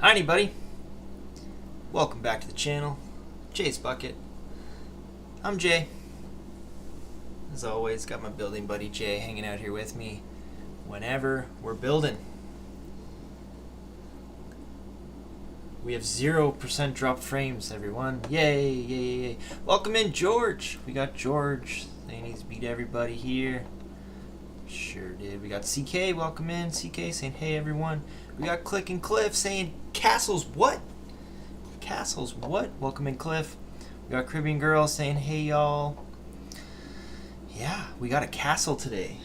Hi anybody, welcome back to the channel, JaysBucket. I'm Jay. As always, got my building buddy Jay hanging out here with me whenever we're building. We have 0% drop frames, everyone. Yay, yay, yay. Welcome in George. We got George saying he's beat everybody here. Sure did. We got CK, welcome in. CK saying hey everyone. We got Click and Cliff saying castles what? Castles what? Welcome in Cliff. We got Caribbean Girl saying hey y'all. Yeah, we got a castle today.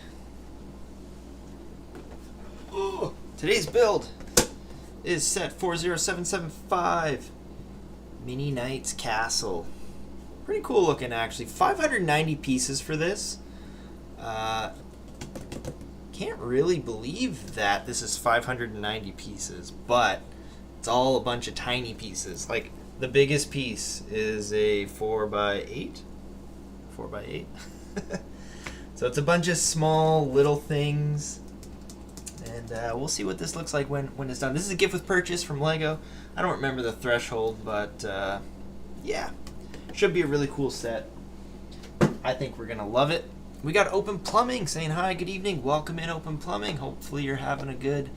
Ooh, today's build is set 40775 Mini Knights Castle. Pretty cool looking actually. 590 pieces for this. Can't really believe that this is 590 pieces, but it's all a bunch of tiny pieces. Like the biggest piece is a 4x8. 4x8. So it's a bunch of small little things, and we'll see what this looks like when it's done. This is a gift with purchase from Lego. I don't remember the threshold, but yeah, should be a really cool set. I think we're gonna love it. We got Open Plumbing saying hi, good evening, welcome in Open Plumbing. Hopefully you're having a good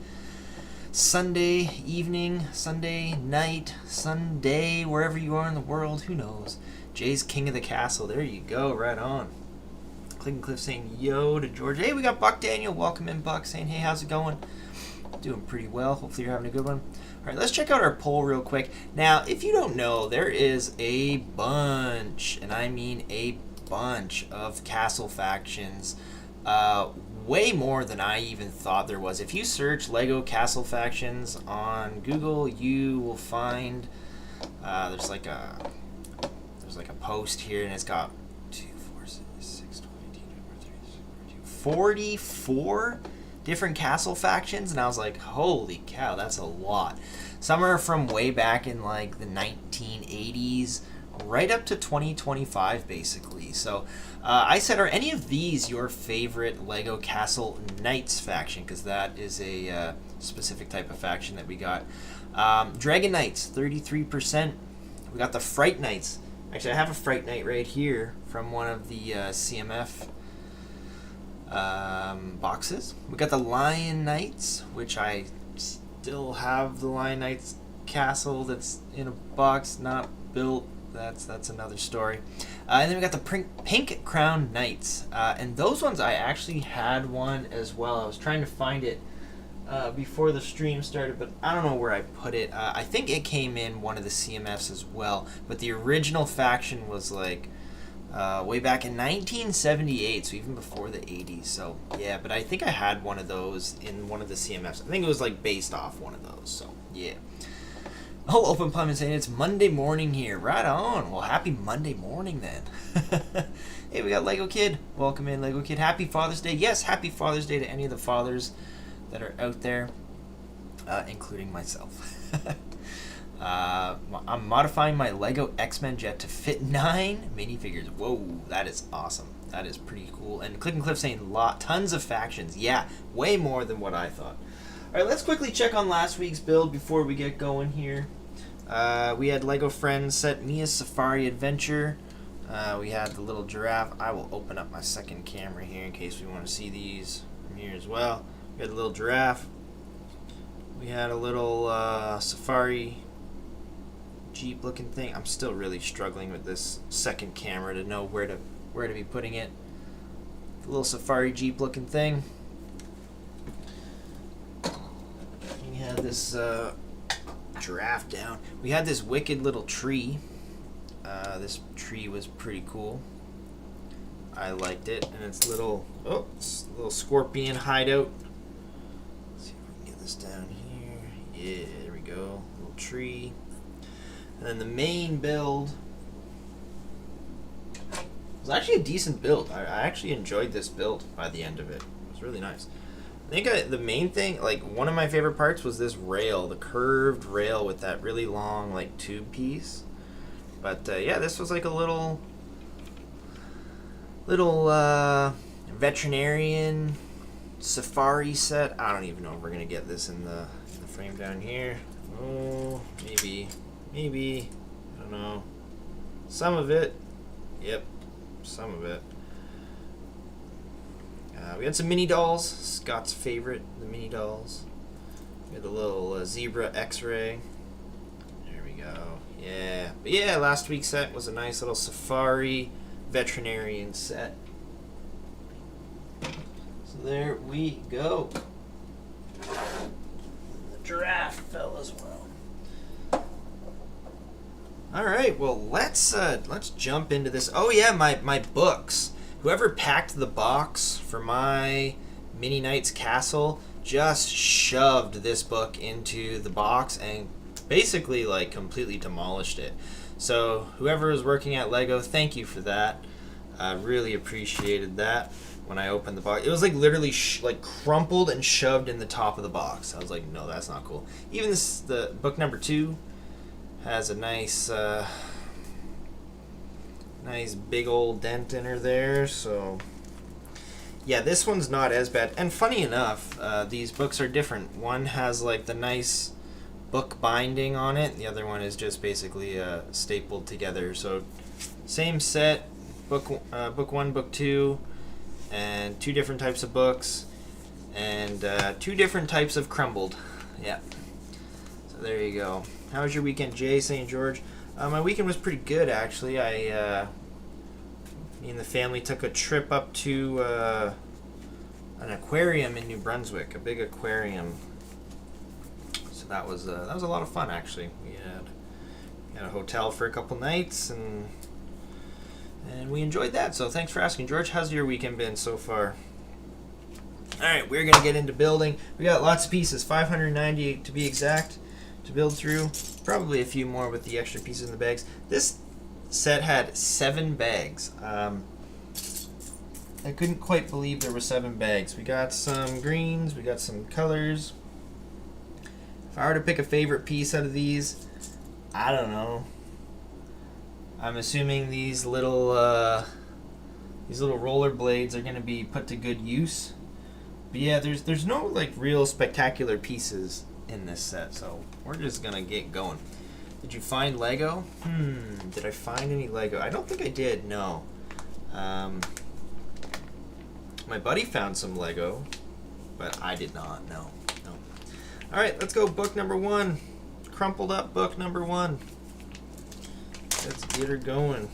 Sunday evening, Sunday night, Sunday, wherever you are in the world, who knows. Jay's King of the Castle, there you go, right on. Click and Cliff saying yo to George. Hey, we got Buck Daniel, welcome in Buck, saying hey, how's it going? Doing pretty well, hopefully you're having a good one. Alright, let's check out our poll real quick. Now, if you don't know, there is a bunch, and I mean a bunch of castle factions, way more than I even thought there was. If you search Lego castle factions on Google, you will find there's like a post here, and it's got 2, 4, 6, 12, 18, 44 different castle factions, and I was like, holy cow, that's a lot. Some are from way back in like the 1980s right up to 2025 basically. So I said, are any of these your favorite Lego Castle Knights faction? Because that is a specific type of faction that we got. Dragon Knights, 33%. We got the Fright Knights. Actually, I have a Fright Knight right here from one of the CMF boxes. We got the Lion Knights, which I still have the Lion Knights castle that's in a box, not built. That's another story. And then we got the Pink Crown Knights. And those ones, I actually had one as well. I was trying to find it before the stream started, but I don't know where I put it. I think it came in one of the CMFs as well. But the original faction was like way back in 1978, so even before the 80s. So yeah, but I think I had one of those in one of the CMFs. I think it was like based off one of those. So yeah. Oh, Open Plumbing saying it's Monday morning here. Right on. Well, happy Monday morning then. Hey, we got Lego Kid. Welcome in, Lego Kid. Happy Father's Day. Yes, happy Father's Day to any of the fathers that are out there, including myself. I'm modifying my Lego X-Men jet to fit 9 minifigures. Whoa, that is awesome. That is pretty cool. And Click and Cliff saying tons of factions. Yeah, way more than what I thought. All right, let's quickly check on last week's build before we get going here. We had Lego Friends set Mia's Safari Adventure. We had the little giraffe. I will open up my second camera here in case we want to see these from here as well. We had the little giraffe. We had a little safari Jeep looking thing. I'm still really struggling with this second camera to know where to be putting it. The little safari Jeep looking thing. We had this giraffe down. We had this wicked little tree. This tree was pretty cool. I liked it, and it's little scorpion hideout. Let's see if we can get this down here. Yeah, there we go. Little tree. And then the main build was actually a decent build. I actually enjoyed this build by the end of it. It was really nice. I think the main thing, like one of my favorite parts, was this rail, the curved rail with that really long like tube piece. But yeah, this was like a little veterinarian safari set. I don't even know if we're gonna get this in the frame down here. Oh, maybe, I don't know. Some of it. Yep, some of it. We had some mini dolls. Scott's favorite, the mini dolls. We had the little zebra X-ray. There we go. Yeah. But yeah, last week's set was a nice little safari veterinarian set. So there we go. The giraffe fell as well. All right, well let's jump into this. Oh yeah, my books. Whoever packed the box for my Mini Knights Castle just shoved this book into the box and basically like completely demolished it. So whoever was working at Lego, thank you for that. I really appreciated that. When I opened the box, it was like literally like crumpled and shoved in the top of the box. I was like, no, that's not cool. Even the book number 2 has a nice nice big old dent in her there. So yeah, this one's not as bad. And funny enough, these books are different. One has like the nice book binding on it. The other one is just basically stapled together. So same set, book 1, book 2, and 2 different types of books, and 2 different types of crumbled. Yeah. So there you go. How was your weekend, Jay St. George? My weekend was pretty good, actually. Me and the family took a trip up to an aquarium in New Brunswick, a big aquarium. So that was a lot of fun, actually. We had a hotel for a couple nights, and we enjoyed that. So thanks for asking, George. How's your weekend been so far? All right, we're gonna get into building. We got lots of pieces, 590 to be exact, to build through. Probably a few more with the extra pieces in the bags. This set had 7 bags. I couldn't quite believe there were 7 bags. We got some greens, we got some colors. If I were to pick a favorite piece out of these, I don't know. I'm assuming these little roller blades are going to be put to good use. But yeah, there's no like real spectacular pieces in this set, so we're just gonna get going. Did you find Lego? Did I find any Lego? I don't think I did. No. My buddy found some Lego, but I did not. No. All right, let's go. Book number 1, crumpled up book number 1. Let's get her going.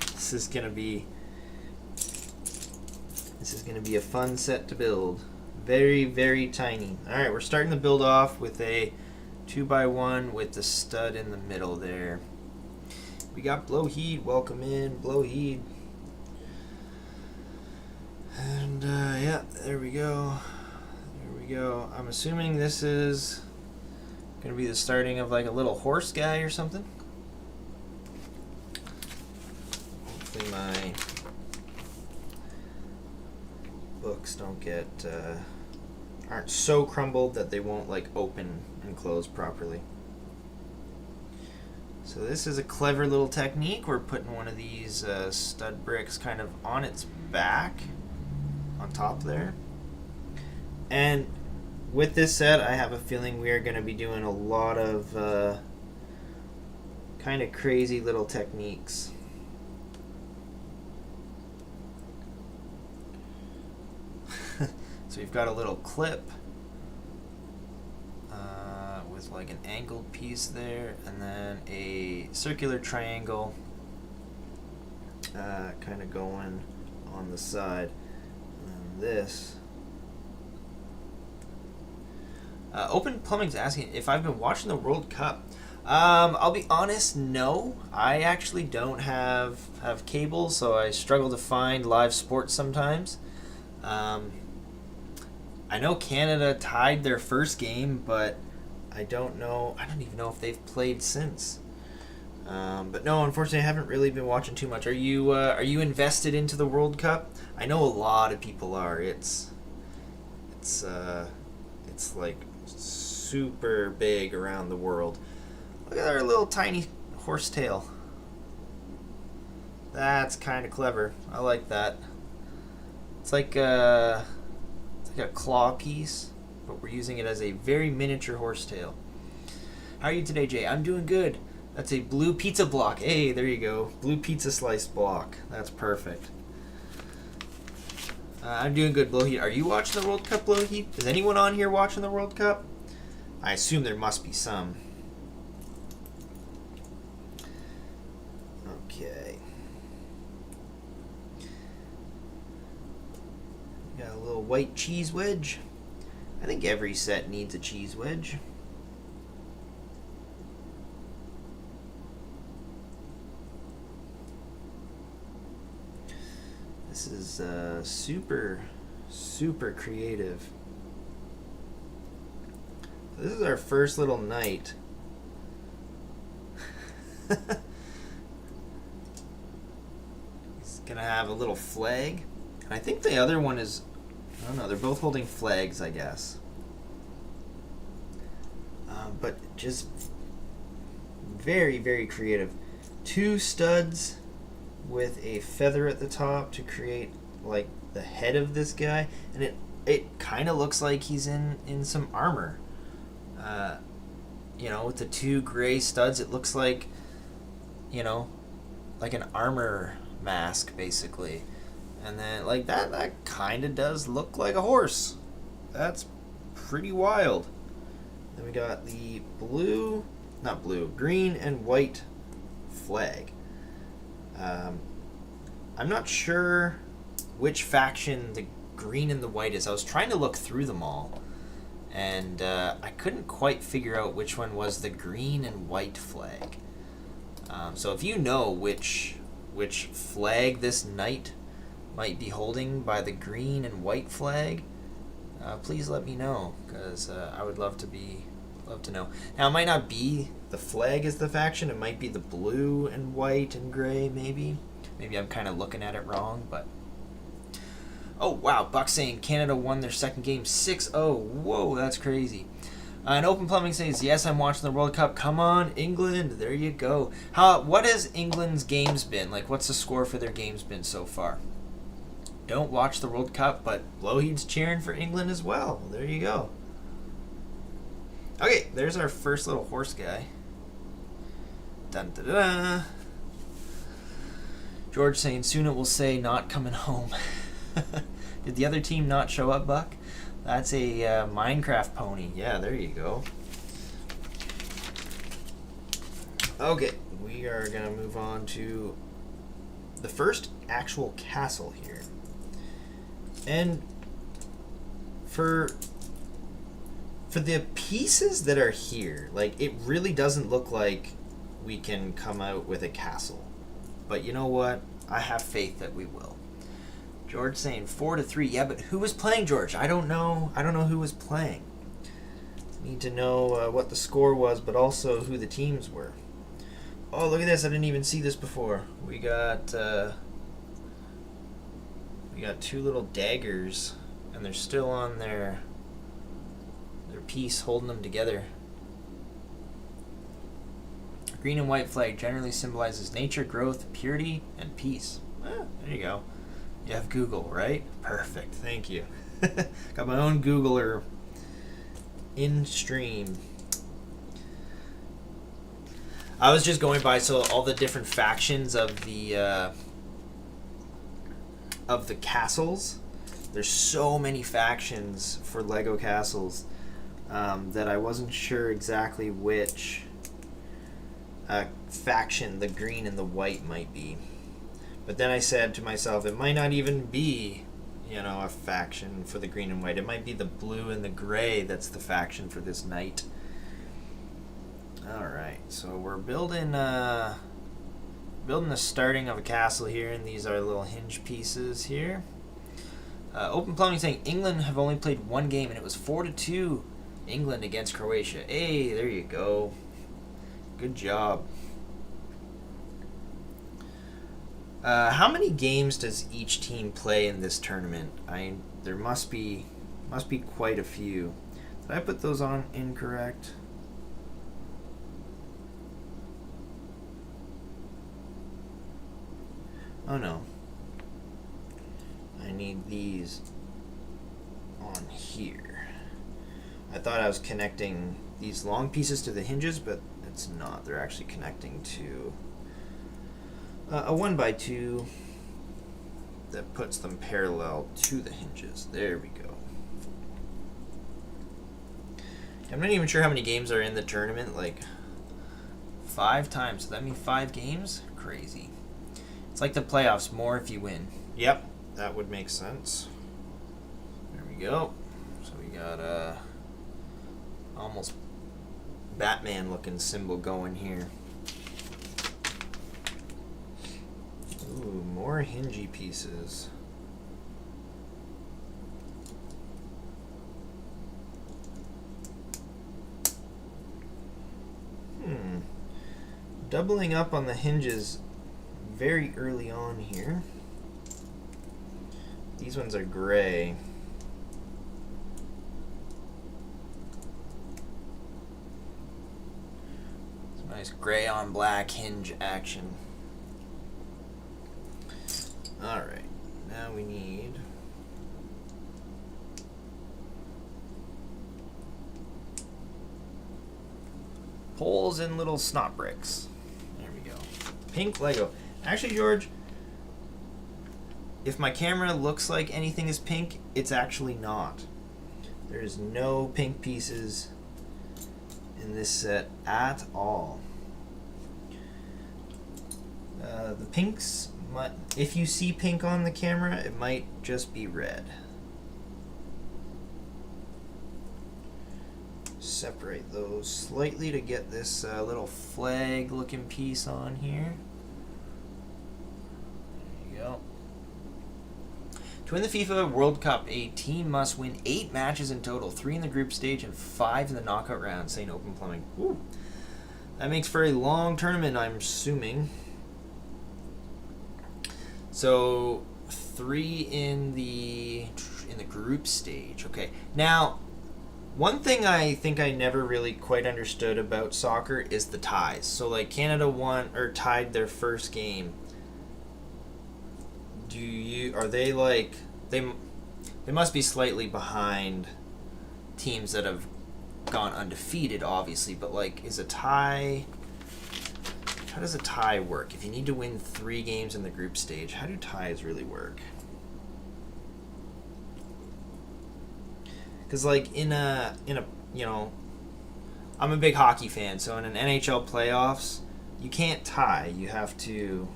This is gonna be a fun set to build. Very, very tiny. All right, we're starting to build off with a 2x1 with the stud in the middle there. We got Blowheed. Welcome in, Blowheed. And yeah, there we go. I'm assuming this is gonna be the starting of like a little horse guy or something. Hopefully my books aren't so crumbled that they won't like open and close properly. So this is a clever little technique. We're putting one of these stud bricks kind of on its back, on top there. And with this set, I have a feeling we are going to be doing a lot of kind of crazy little techniques. So we've got a little clip with like an angled piece there, and then a circular triangle kind of going on the side. And this. Open Plumbing's asking if I've been watching the World Cup. I'll be honest, no. I actually don't have cable, so I struggle to find live sports sometimes. I know Canada tied their first game, but I don't even know if they've played since. But no, unfortunately, I haven't really been watching too much. Are you invested into the World Cup? I know a lot of people are. It's like super big around the world. Look at our little tiny horse tail. That's kind of clever. I like that. It's like a claw piece, but we're using it as a very miniature horsetail. How are you today, Jay? I'm doing good. That's a blue pizza block. Hey, there you go. Blue pizza slice block. That's perfect. I'm doing good, Blowheat. Are you watching the World Cup, Blowheat? Is anyone on here watching the World Cup? I assume there must be some. Okay. Got a little white cheese wedge. I think every set needs a cheese wedge. This is super creative. This is our first little knight. He's gonna have a little flag. And I think the other one is, I don't know, they're both holding flags, I guess. But just very creative. 2 studs with a feather at the top to create like the head of this guy, and it kind of looks like he's in some armor. You know, with the 2 gray studs, it looks like, you know, like an armor mask basically. And then like that kind of does look like a horse. That's pretty wild. Then we got the green and white flag. I'm not sure which faction the green and the white is. I was trying to look through them all, and I couldn't quite figure out which one was the green and white flag. So if you know which flag this knight might be holding by the green and white flag, please let me know, because I would love to know. Now, it might not be the flag is the faction. It might be the blue and white and gray, maybe. Maybe I'm kind of looking at it wrong, but... Oh, wow. Buck saying Canada won their second game 6-0. Whoa, that's crazy. And Open Plumbing says, yes, I'm watching the World Cup. Come on, England. There you go. What has England's games been? Like, what's the score for their games been so far? Don't watch the World Cup, but Blowheed's cheering for England as well. There you go. Okay, there's our first little horse guy. Dun da da da. George saying, soon it will say not coming home. Did the other team not show up, Buck? That's a Minecraft pony. Yeah, there you go. Okay, we are going to move on to the first actual castle here. And for the pieces that are here, like, it really doesn't look like we can come out with a castle. But you know what? I have faith that we will. George saying 4-3. Yeah, but who was playing, George? I don't know. I don't know who was playing. Need to know what the score was, but also who the teams were. Oh, look at this. I didn't even see this before. We got 2 little daggers, and they're still on their piece, holding them together. Green and white flag generally symbolizes nature, growth, purity, and peace. There you go. You have Google, right? Perfect. Thank you. Got my own Googler in stream. I was just going by all the different factions of the castles. There's so many factions for Lego castles that I wasn't sure exactly which faction the green and the white might be. But then I said to myself, it might not even be, a faction for the green and white. It might be the blue and the gray that's the faction for this knight. Alright, so we're building the starting of a castle here, and these are little hinge pieces here. Open Plumbing saying England have only played 1 game, and it was 4-2 England against Croatia. Hey, there you go. Good job. How many games does each team play in this tournament? There must be quite a few. Did I put those on incorrect? Oh no. I need these on here. I thought I was connecting these long pieces to the hinges, but it's not. They're actually connecting to a 1x2 that puts them parallel to the hinges. There we go. I'm not even sure how many games are in the tournament, like 5 times. Does that mean 5 games? Crazy. It's like the playoffs, more if you win. Yep, that would make sense. There we go. So we got a almost Batman looking symbol going here. Ooh, more hingy pieces. Doubling up on the hinges very early on here. These ones are gray. Some nice gray on black hinge action. Alright, now we need poles and little snot bricks. There we go. Pink Lego. Actually, George, if my camera looks like anything is pink, it's actually not. There's no pink pieces in this set at all. The pinks, if you see pink on the camera, it might just be red. Separate those slightly to get this little flag looking piece on here. There you go. To win the FIFA World Cup, a team must win 8 matches in total, 3 in the group stage and 5 in the knockout round, saying Open Plumbing. Ooh. That makes for a long tournament, I'm assuming. So 3 in the group stage. Okay. Now, one thing I think I never really quite understood about soccer is the ties. So like Canada won or tied their first game. Are they like they must be slightly behind teams that have gone undefeated, obviously, but like is a tie, how does a tie work? If you need to win 3 games in the group stage, how do ties really work? Because like in a you know, I'm a big hockey fan, so in an NHL playoffs, you can't tie. You have to.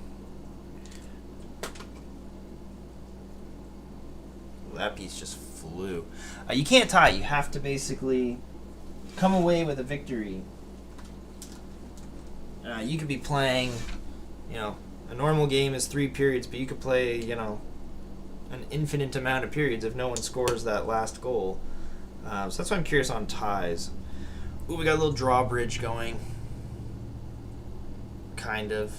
Well, that piece just flew. You can't tie. You have to basically come away with a victory. You could be playing, you know, a normal game is 3 periods, but you could play, you know, an infinite amount of periods if no one scores that last goal. So that's why I'm curious on ties. Ooh, we got a little drawbridge going. Kind of.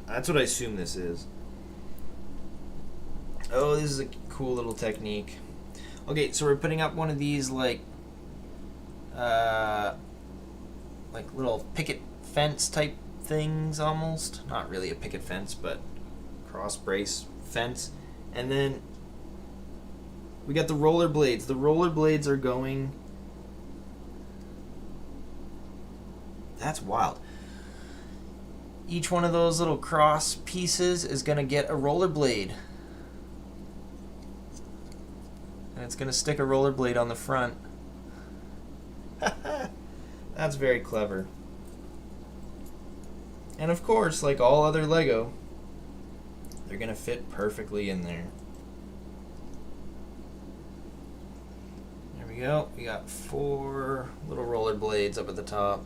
That's what I assume this is. Oh, this is a cool little technique. Okay, so we're putting up one of these like little picket fence type things almost. Not really a picket fence, but cross brace fence. And then we got the roller blades. The roller blades are going. That's wild. Each one of those little cross pieces is going to get a roller blade. And it's going to stick a roller blade on the front. That's very clever. And of course, like all other Lego, they're going to fit perfectly in there. There we go. We got 4 little roller blades up at the top.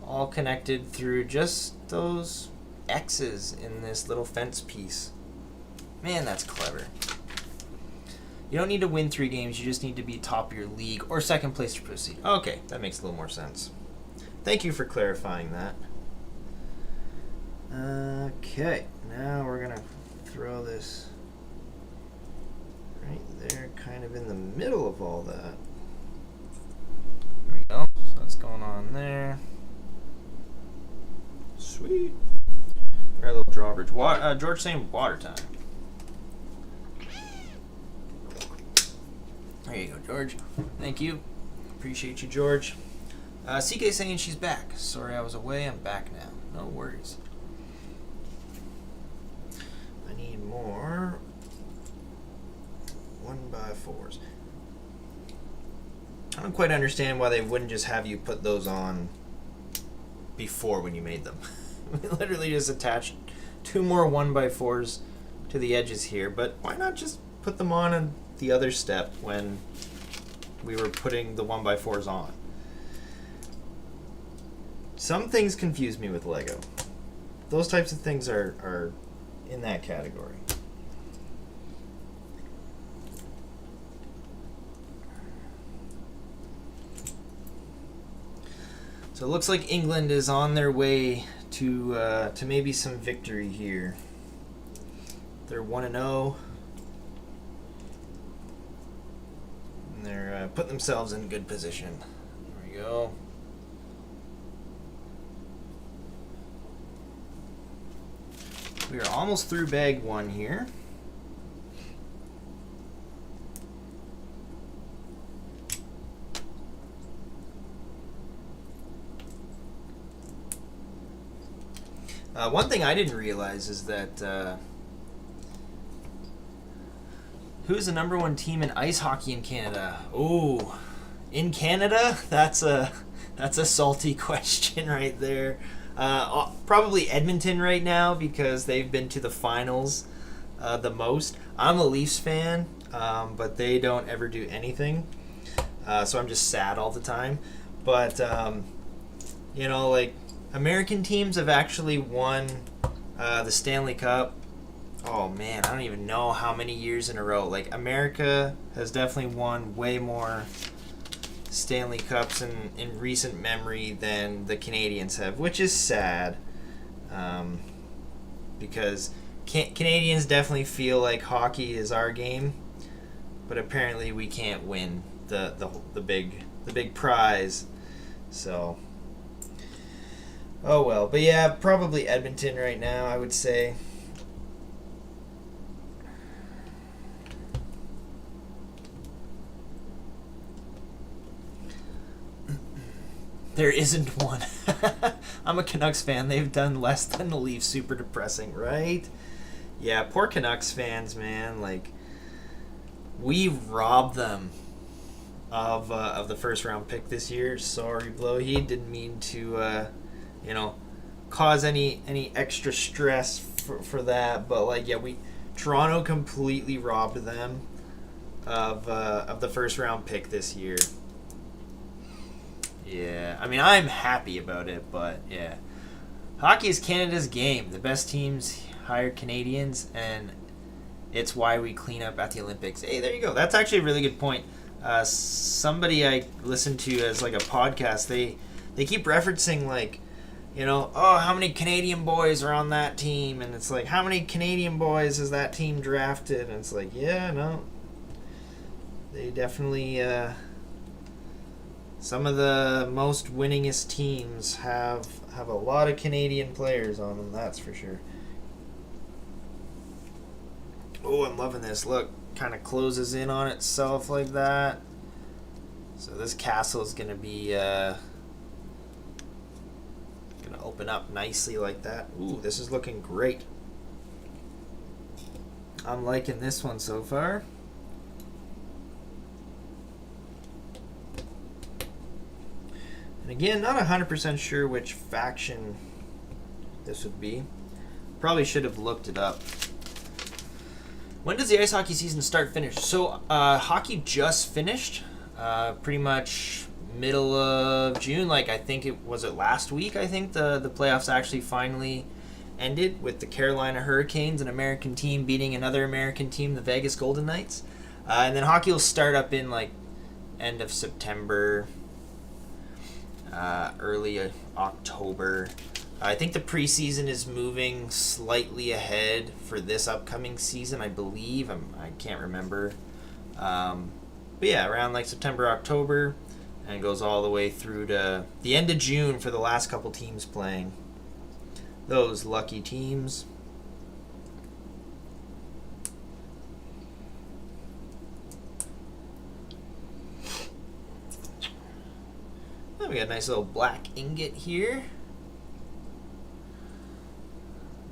All connected through just those X's in this little fence piece. Man, that's clever. You don't need to win 3 games, you just need to be top of your league or second place to proceed. Okay, that makes a little more sense. Thank you for clarifying that. Okay, now we're gonna throw this right there, kind of in the middle of all that. There we go, so that's going on there. Sweet. Got a little drawbridge. George saying water time. There you go, George. Thank you. Appreciate you, George. CK saying she's back. Sorry I was away. I'm back now. No worries. I need more 1x4s. I don't quite understand why they wouldn't just have you put those on before when you made them. We literally just attached 2 more 1x4s to the edges here, but why not just put them on in the other step when we were putting the 1x4s on? Some things confuse me with Lego. Those types of things are in that category. So it looks like England is on their way to maybe some victory here. They're 1-0. And they're putting themselves in good position. There we go. We are almost through bag 1 here. One thing I didn't realize is that who's the #1 team in ice hockey in Canada? Oh, in Canada? That's a salty question right there. Probably Edmonton right now because they've been to the finals the most. I'm a Leafs fan, but they don't ever do anything, so I'm just sad all the time. But you know, like, American teams have actually won the Stanley Cup. Oh man, I don't even know how many years in a row. Like, America has definitely won way more Stanley Cups in recent memory than the Canadians have, which is sad, because Canadians definitely feel like hockey is our game, but apparently we can't win the big prize. So, oh well. But yeah, probably Edmonton right now, I would say. There isn't one. I'm a Canucks fan. They've done less than the Leafs. Super depressing, right? Yeah, poor Canucks fans, man. Like, we robbed them of the first round pick this year. Sorry, Blow. He didn't mean to, cause any extra stress for that. But like, yeah, Toronto completely robbed them of the first round pick this year. Yeah, I mean, I'm happy about it, but yeah. Hockey is Canada's game. The best teams hire Canadians, and it's why we clean up at the Olympics. Hey, there you go. That's actually a really good point. Somebody I listened to as like a podcast, they keep referencing, like, oh, how many Canadian boys are on that team? And it's like, how many Canadian boys has that team drafted? And it's like, yeah, no. They definitely... some of the most winningest teams have a lot of Canadian players on them, that's for sure. Oh, I'm loving this. Look, kind of closes in on itself like that. So this castle is going to be going to open up nicely like that. Ooh, this is looking great. I'm liking this one so far. And again, not 100% sure which faction this would be. Probably should have looked it up. When does the ice hockey season finish? So hockey just finished, pretty much middle of June. Like, I think it last week. I think the playoffs actually finally ended with the Carolina Hurricanes, an American team, beating another American team, the Vegas Golden Knights. And then hockey will start up in like end of September. Early October. I think the preseason is moving slightly ahead for this upcoming season, I believe. I can't remember. But yeah, around like September, October, and it goes all the way through to the end of June for the last couple teams playing. Those lucky teams. We got a nice little black ingot here.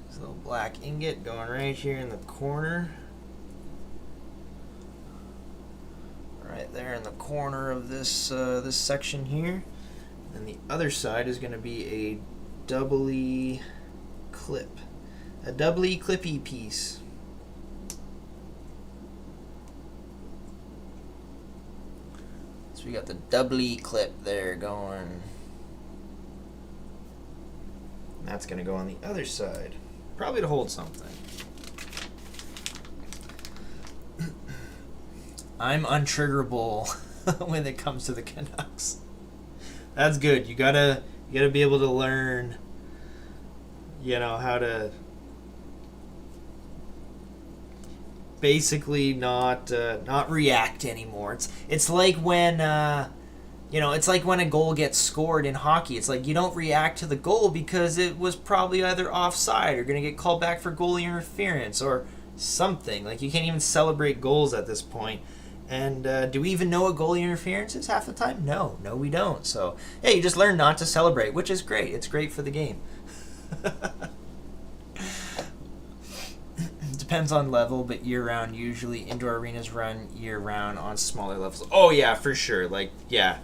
This little black ingot going right here in the corner. Right there in the corner of this this section here. And the other side is going to be a doubly clippy piece. So we got the doubly clip there going. And that's going to go on the other side, probably to hold something. I'm untriggerable when it comes to the Canucks. That's good. You gotta be able to learn, you know, how to basically not react anymore. It's like when it's like when a goal gets scored in hockey. It's like you don't react to the goal because it was probably either offside or going to get called back for goalie interference or something. Like you can't even celebrate goals at this point. And do we even know what goalie interference is half the time? No, we don't. So, yeah, you just learn not to celebrate, which is great. It's great for the game. Depends on level, but year-round, usually indoor arenas run year-round on smaller levels. Oh, yeah, for sure. Like, yeah.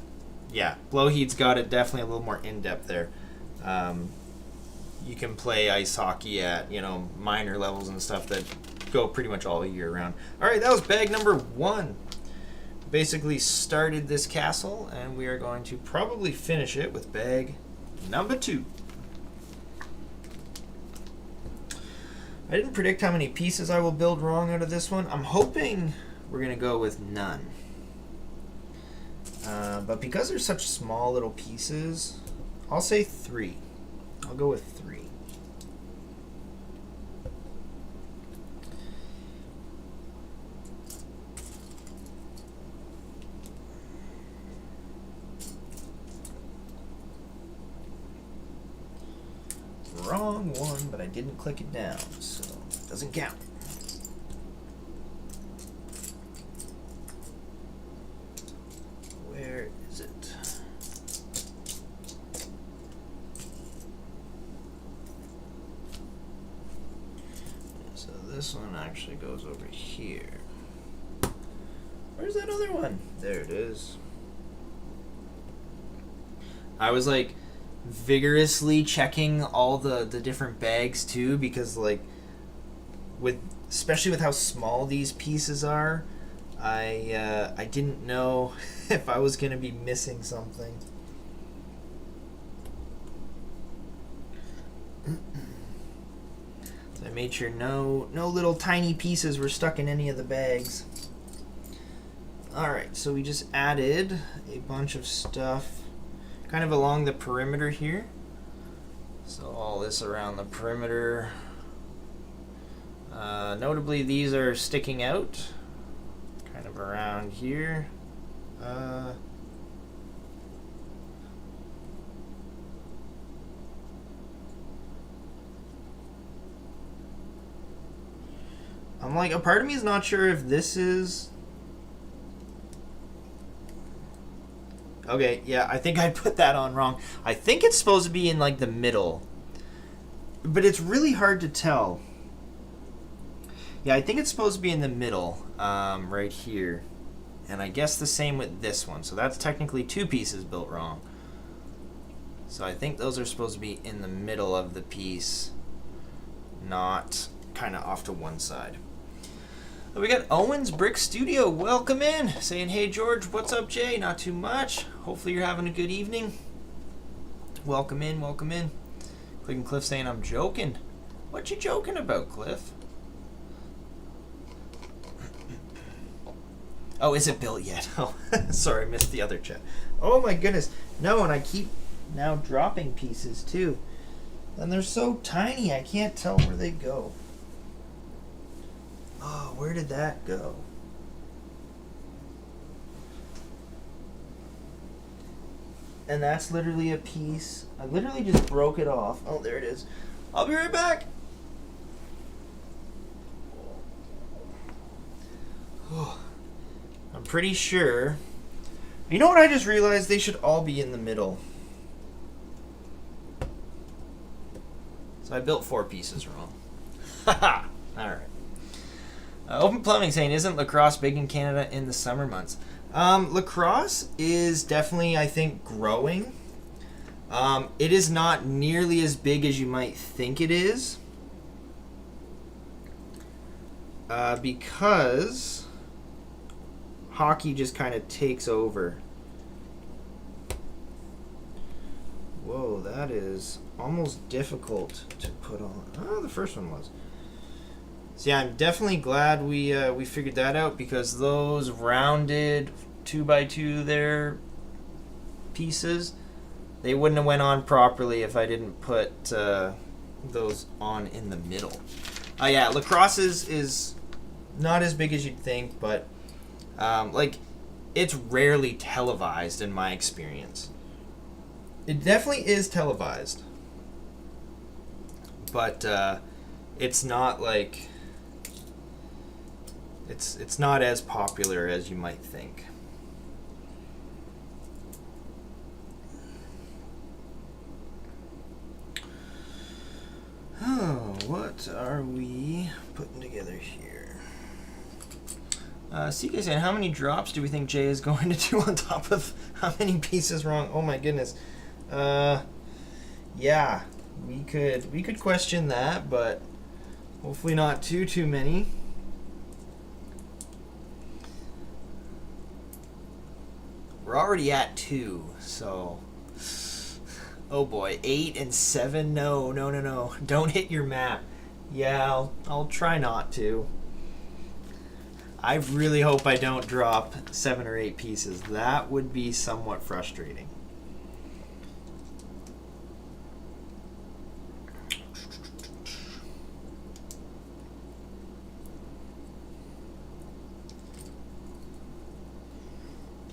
Blowheat's got it definitely a little more in-depth there. You can play ice hockey at, minor levels and stuff that go pretty much all year-round. All right, that was bag number 1. Basically started this castle, and we are going to probably finish it with bag number 2. I didn't predict how many pieces I will build wrong out of this one. I'm hoping we're going to go with none. But because they're such small little pieces, I'll say 3. I'll go with 3. Wrong one, but I didn't click it down, so it doesn't count. Where is it? So this one actually goes over here. Where's that other one? There it is. I was like vigorously checking all the different bags too, because like especially with how small these pieces are, I didn't know if I was gonna be missing something. So I made sure no little tiny pieces were stuck in any of the bags. Alright, so we just added a bunch of stuff kind of along the perimeter here. So all this around the perimeter. Notably, these are sticking out kind of around here. I'm like, a part of me is not sure if this is... Okay, yeah, I think I put that on wrong. I think it's supposed to be in like the middle, but it's really hard to tell. Yeah, I think it's supposed to be in the middle, right here. And I guess the same with this one. So that's technically 2 pieces built wrong. So I think those are supposed to be in the middle of the piece, not kind of off to one side. We got Owen's Brick Studio. Welcome in. Saying, hey, George, what's up, Jay? Not too much. Hopefully you're having a good evening. Welcome in, welcome in. Clicking Cliff saying, I'm joking. What you joking about, Cliff? Oh, is it built yet? Oh, sorry, I missed the other chat. Oh, my goodness. No, and I keep now dropping pieces, too. And they're so tiny, I can't tell where they go. Oh, where did that go? And that's literally a piece. I literally just broke it off. Oh, there it is. I'll be right back. Oh, I'm pretty sure. You know what I just realized? They should all be in the middle. So I built 4 pieces wrong. Haha! Alright. Open Plumbing saying, isn't lacrosse big in Canada in the summer months? Lacrosse is definitely, I think, growing. It is not nearly as big as you might think it is. Because hockey just kind of takes over. Whoa, that is almost difficult to put on. Oh, the first one was. So yeah, I'm definitely glad we figured that out, because those rounded 2x2 there pieces, they wouldn't have went on properly if I didn't put those on in the middle. Yeah, lacrosse is not as big as you'd think, but like, it's rarely televised in my experience. It definitely is televised, but it's not like it's not as popular as you might think. Oh, what are we putting together here? CK saying, how many drops do we think Jay is going to do on top of how many pieces wrong? Oh my goodness. Yeah, we could question that, but hopefully not too many. We're already at 2, so oh boy, 8 and 7. No. Don't hit your map. Yeah, I'll try not to. I really hope I don't drop 7 or 8 pieces. That would be somewhat frustrating.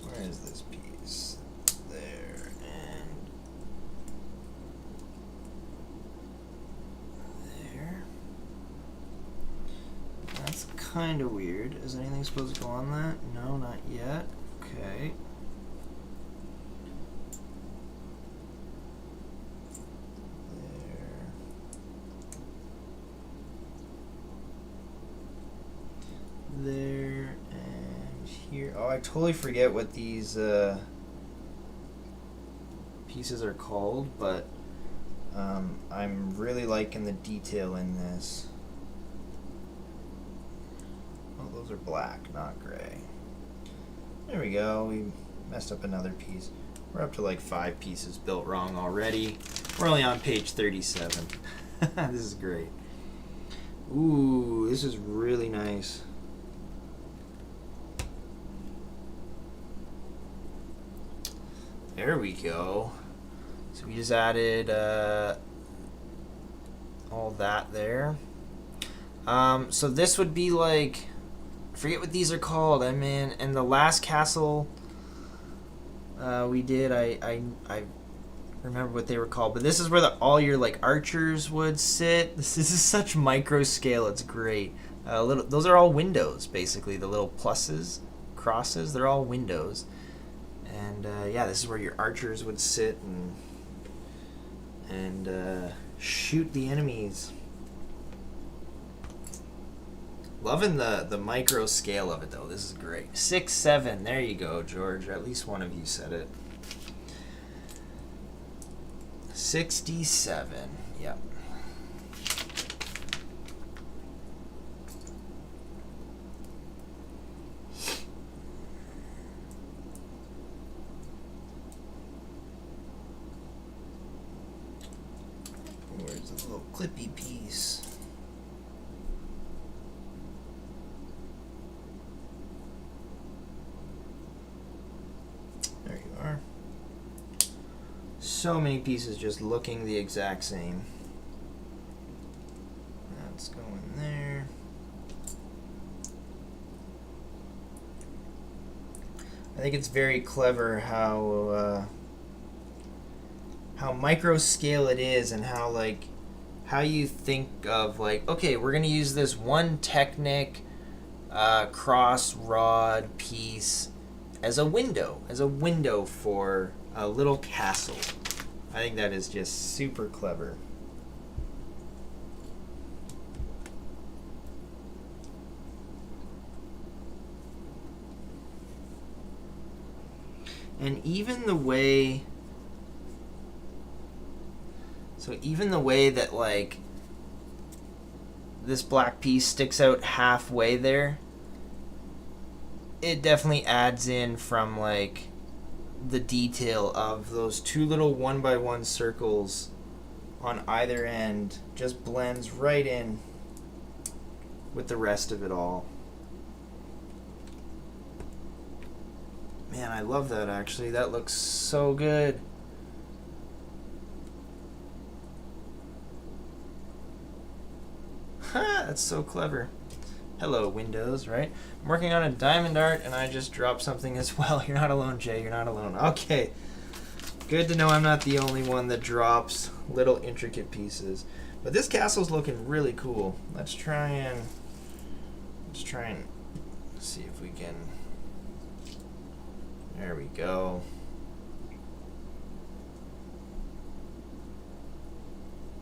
Where is this piece? There and there. That's kind of weird. Is anything supposed to go on that? No, not yet. Okay. There and here. Oh, I totally forget what these pieces are called, but I'm really liking the detail in this. Oh, those are black, not gray. There we go. We messed up another piece. We're up to like 5 pieces built wrong already. We're only on page 37. This is great. Ooh, this is really nice. There we go. So we just added all that there. So this would be like, I forget what these are called. I mean, in the last castle we did, I remember what they were called, but this is where all your like archers would sit. This is such micro scale. It's great. Those are all windows, basically. The little pluses, crosses, they're all windows. And yeah, this is where your archers would sit and shoot the enemies. Loving the micro scale of it, though. This is great. 6, 7. There you go, George. At least one of you said it. 67. Yep. Where's the little clippy piece? There you are. So many pieces just looking the exact same. That's going there. I think it's very clever how micro scale it is, and how you think of like, okay, we're gonna use this one Technic cross rod piece as a window for a little castle. I think that is just super clever. And even the way, so even the way that like this black piece sticks out halfway there, it definitely adds in from like the detail of those two little 1x1 circles on either end. Just blends right in with the rest of it all. Man, I love that actually. That looks so good. Ha, that's so clever. Hello, Windows, right? I'm working on a diamond art and I just dropped something as well. You're not alone, Jay. You're not alone. Okay. Good to know I'm not the only one that drops little intricate pieces. But this castle's looking really cool. Let's try and see if we can. There we go.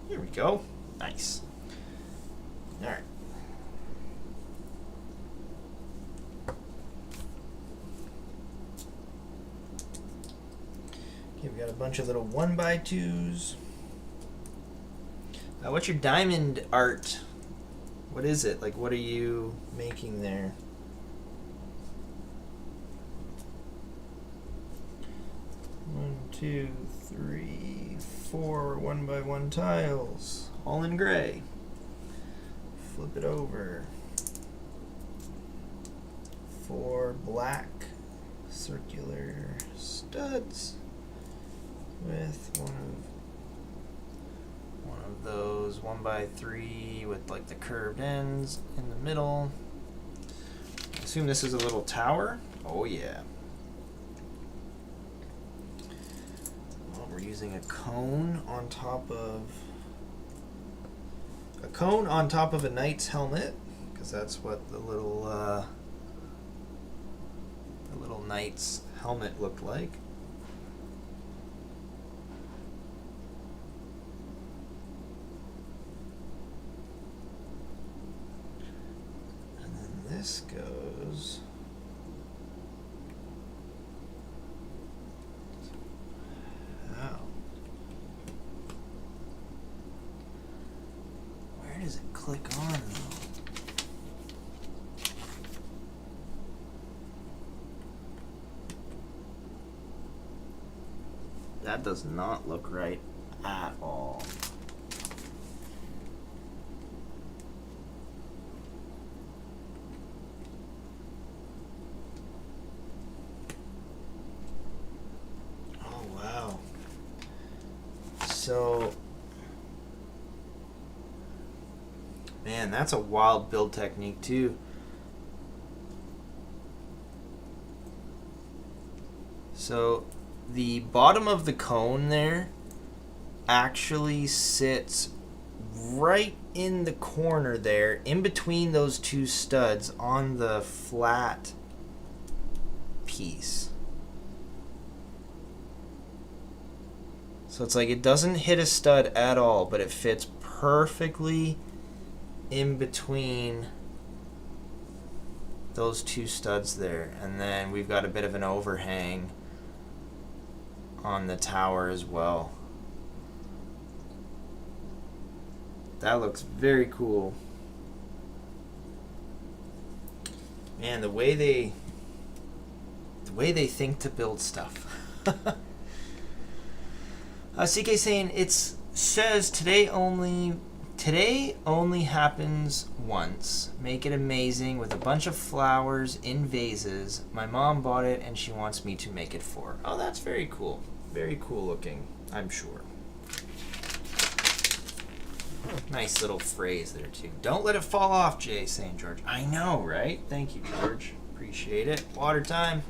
Here we go. Nice. All right. Okay, we got a bunch of little 1x2s. What's your diamond art? What is it? Like, what are you making there? One, two, three, 4 1x1 tiles, all in gray. Flip it over. 4 black circular studs with one of those 1x3 with like the curved ends in the middle. I assume this is a little tower. Oh yeah. Well, we're using a cone on top of a knight's helmet, because that's what the little knight's helmet looked like. And then this goes out. Where does it click on though? That does not look right at all. Oh, wow. So, man, that's a wild build technique too. So, the bottom of the cone there actually sits right in the corner there, in between those two studs on the flat piece. So it's like it doesn't hit a stud at all, but it fits perfectly in between those two studs there. And then we've got a bit of an overhang on the tower as well. That looks very cool. Man, the way they think to build stuff. CK saying it says today only happens once. Make it amazing with a bunch of flowers in vases. My mom bought it and she wants me to make it for her. Oh, that's very cool. Very cool looking, I'm sure. Nice little phrase there too. Don't let it fall off, Jay, saying George. I know, right? Thank you, George. Appreciate it. Water time.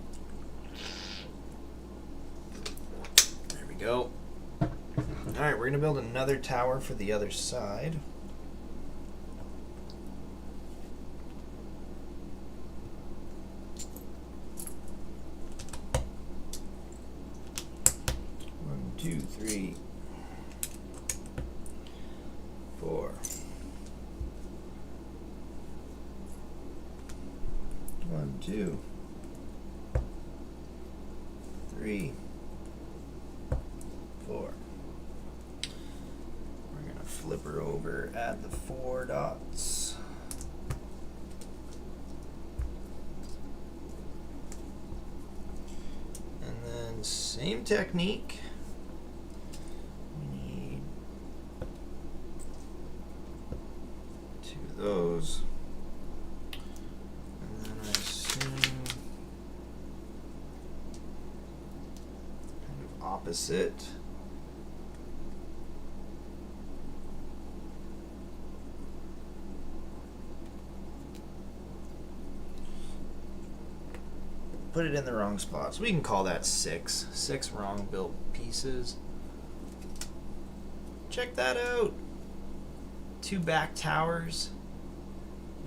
There we go. Alright, we're going to build another tower for the other side. One, two, three, 4. 1, 2, 3. 3, 4. We're gonna flip her over, add the 4 dots. And then same technique. We need 2 of those. And then I assume kind of opposite. Put it in the wrong spot. So we can call that 6. 6 wrong built pieces. Check that out. 2 back towers.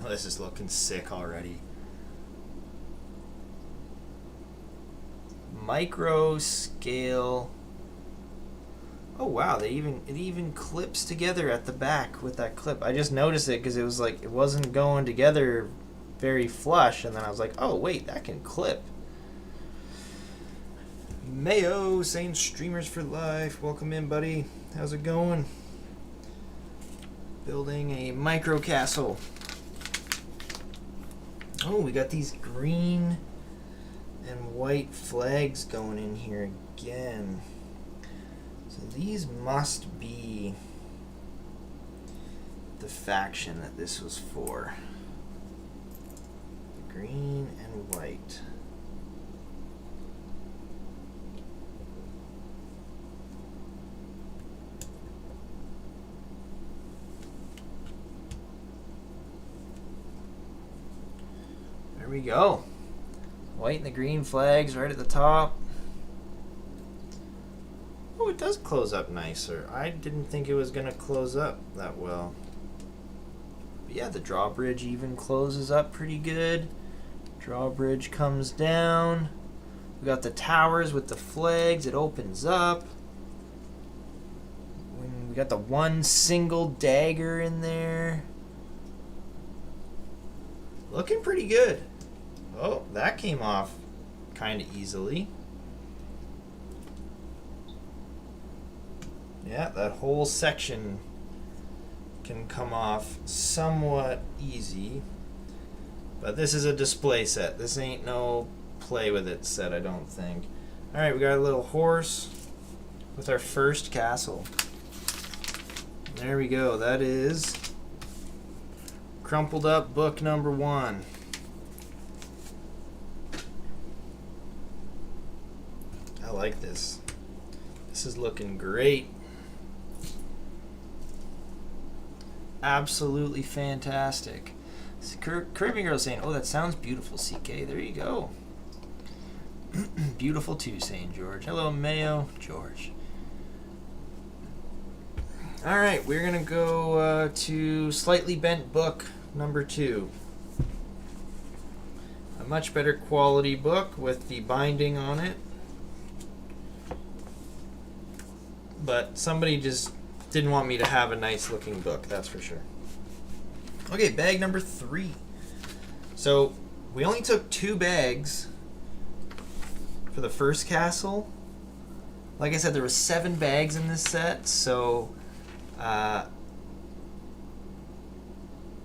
Oh, this is looking sick already. Micro scale. Oh wow, it even clips together at the back with that clip. I just noticed it because it was like it wasn't going together very flush, and then I was like, oh wait, that can clip. Mayo saying streamers for life. Welcome in, buddy. How's it going? Building a micro castle. Oh, we got these green and white flags going in here again. So these must be the faction that this was for. Green and white. There we go. White and the green flags right at the top. Oh, it does close up nicer. I didn't think it was going to close up that well. But yeah, the drawbridge even closes up pretty good. Drawbridge comes down. We got the towers with the flags. It opens up. We got the one single dagger in there. Looking pretty good. Oh, that came off kind of easily. Yeah, that whole section can come off somewhat easy. But this is a display set. This ain't no play with it set, I don't think. Alright, we got a little horse with our first castle. There we go. That is crumpled up book number 1. I like this. This is looking great. Absolutely fantastic. Caribbean Girl saying, oh, that sounds beautiful, CK. There you go. Beautiful too, saying George. Hello, Mayo. George. All right, we're going to go to Slightly Bent book number 2. A much better quality book with the binding on it. But somebody just didn't want me to have a nice looking book, that's for sure. Okay, bag number 3. So we only took 2 bags for the first castle. Like I said, there were 7 bags in this set, so yeah,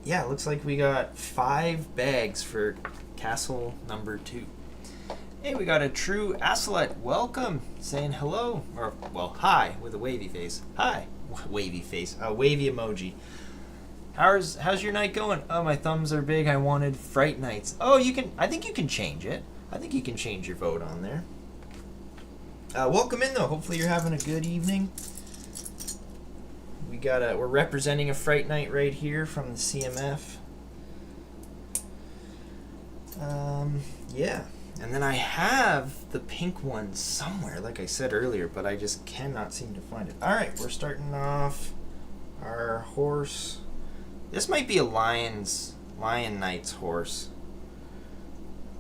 it looks like we got 5 bags for castle number 2. Hey, we got a true Acelette. Welcome, saying hello, or well, hi with a wavy face. Hi, wavy face, a wavy emoji. How's your night going? Oh, my thumbs are big. I wanted Fright Nights. Oh, you can. I think you can change it. I think you can change your vote on there. Welcome in though. Hopefully you're having a good evening. We're representing a Fright Night right here from the CMF. Yeah. And then I have the pink one somewhere, like I said earlier, but I just cannot seem to find it. All right, we're starting off our horse. This might be a Lion Knight's horse.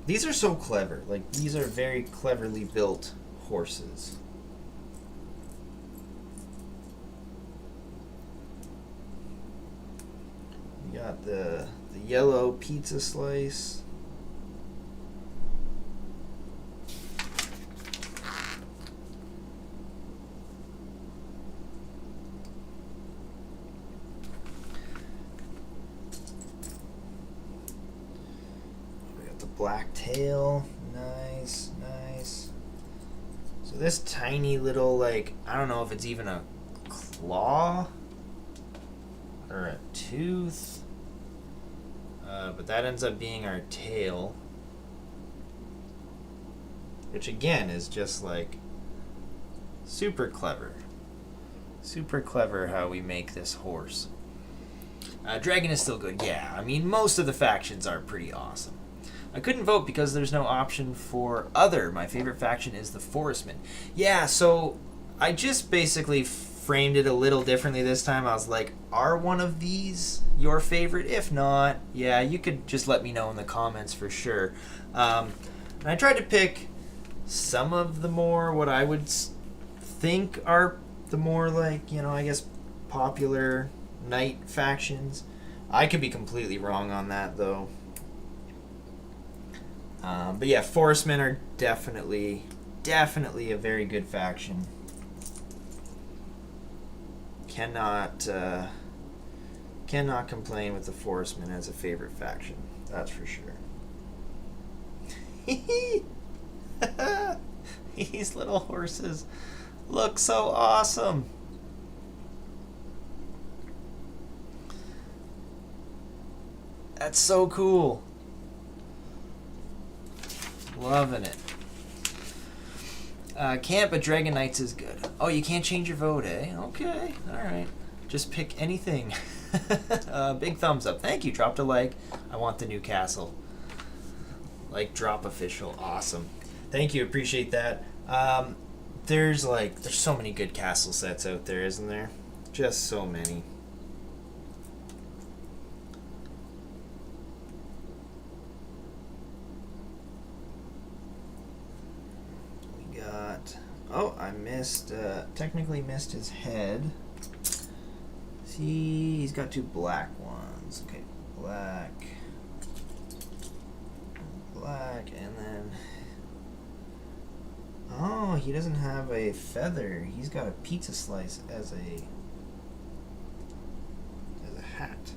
These are so clever. Like, these are very cleverly built horses. We got the yellow pizza slice. black tail. Nice, nice. So this tiny little, like, I don't know if it's even a claw or a tooth, but that ends up being our tail, which again is just like super clever. Super clever how we make this horse. Dragon is still good. Yeah, I mean, most of the factions are pretty awesome. I couldn't vote because there's no option for other. My favorite faction is the Forestmen. Yeah, so I just basically framed it a little differently this time. I was like, are one of these your favorite? If not, yeah, you could just let me know in the comments for sure. And I tried to pick some of the more, what I would think are the more, like, you know, I guess popular knight factions. I could be completely wrong on that though. But yeah, Forestmen are definitely a very good faction. Cannot complain with the Forestmen as a favorite faction. That's for sure. These little horses look so awesome. That's so cool. Loving it. Can't, but Dragon Knights is good. Oh, you can't change your vote, eh? Okay, alright. Just pick anything. Big thumbs up. Thank you. Dropped a like. I want the new castle. Like, drop official. Awesome. Thank you. Appreciate that. There's so many good castle sets out there, isn't there? Just so many. Oh, I technically missed his head. See, he's got two black ones. Okay, black, and then... Oh, he doesn't have a feather. He's got a pizza slice as a hat.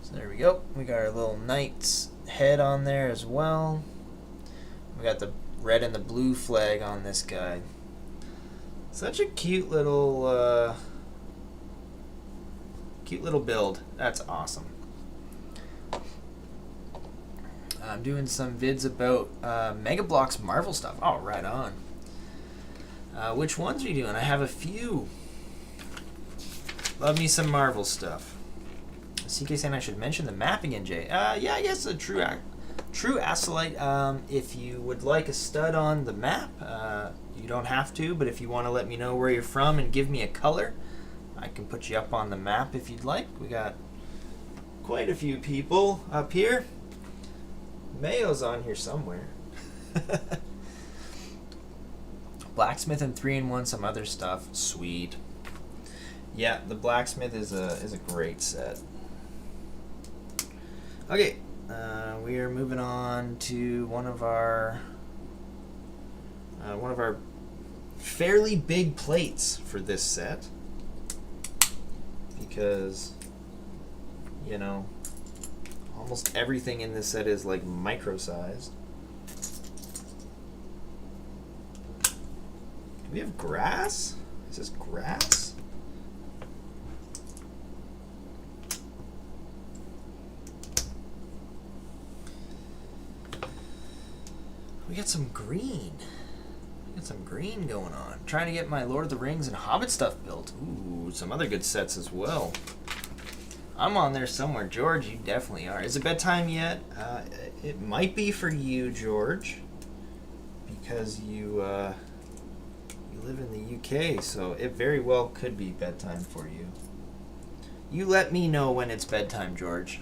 So there we go. We got our little knight's head on there as well. We got the red and the blue flag on this guy. Such a cute little build. That's awesome. I'm doing some vids about Mega Bloks Marvel stuff. Oh, right on. Which ones are you doing? I have a few. Love me some Marvel stuff. CK saying I should mention the map again, Jay. Yeah, I guess a true Asolite. If you would like a stud on the map, you don't have to, but if you want to let me know where you're from and give me a color, I can put you up on the map if you'd like. We got quite a few people up here. Mayo's on here somewhere. Blacksmith and 3-in-1, some other stuff. Sweet. Yeah, the Blacksmith is a great set. Okay. We are moving on to one of our fairly big plates for this set, because, you know, almost everything in this set is like micro-sized. Do we have grass? Is this grass? We got some green. We got some green going on. Trying to get my Lord of the Rings and Hobbit stuff built. Ooh, some other good sets as well. I'm on there somewhere. George, you definitely are. Is it bedtime yet? It might be for you, George, because you live in the UK, so it very well could be bedtime for you. You let me know when it's bedtime, George.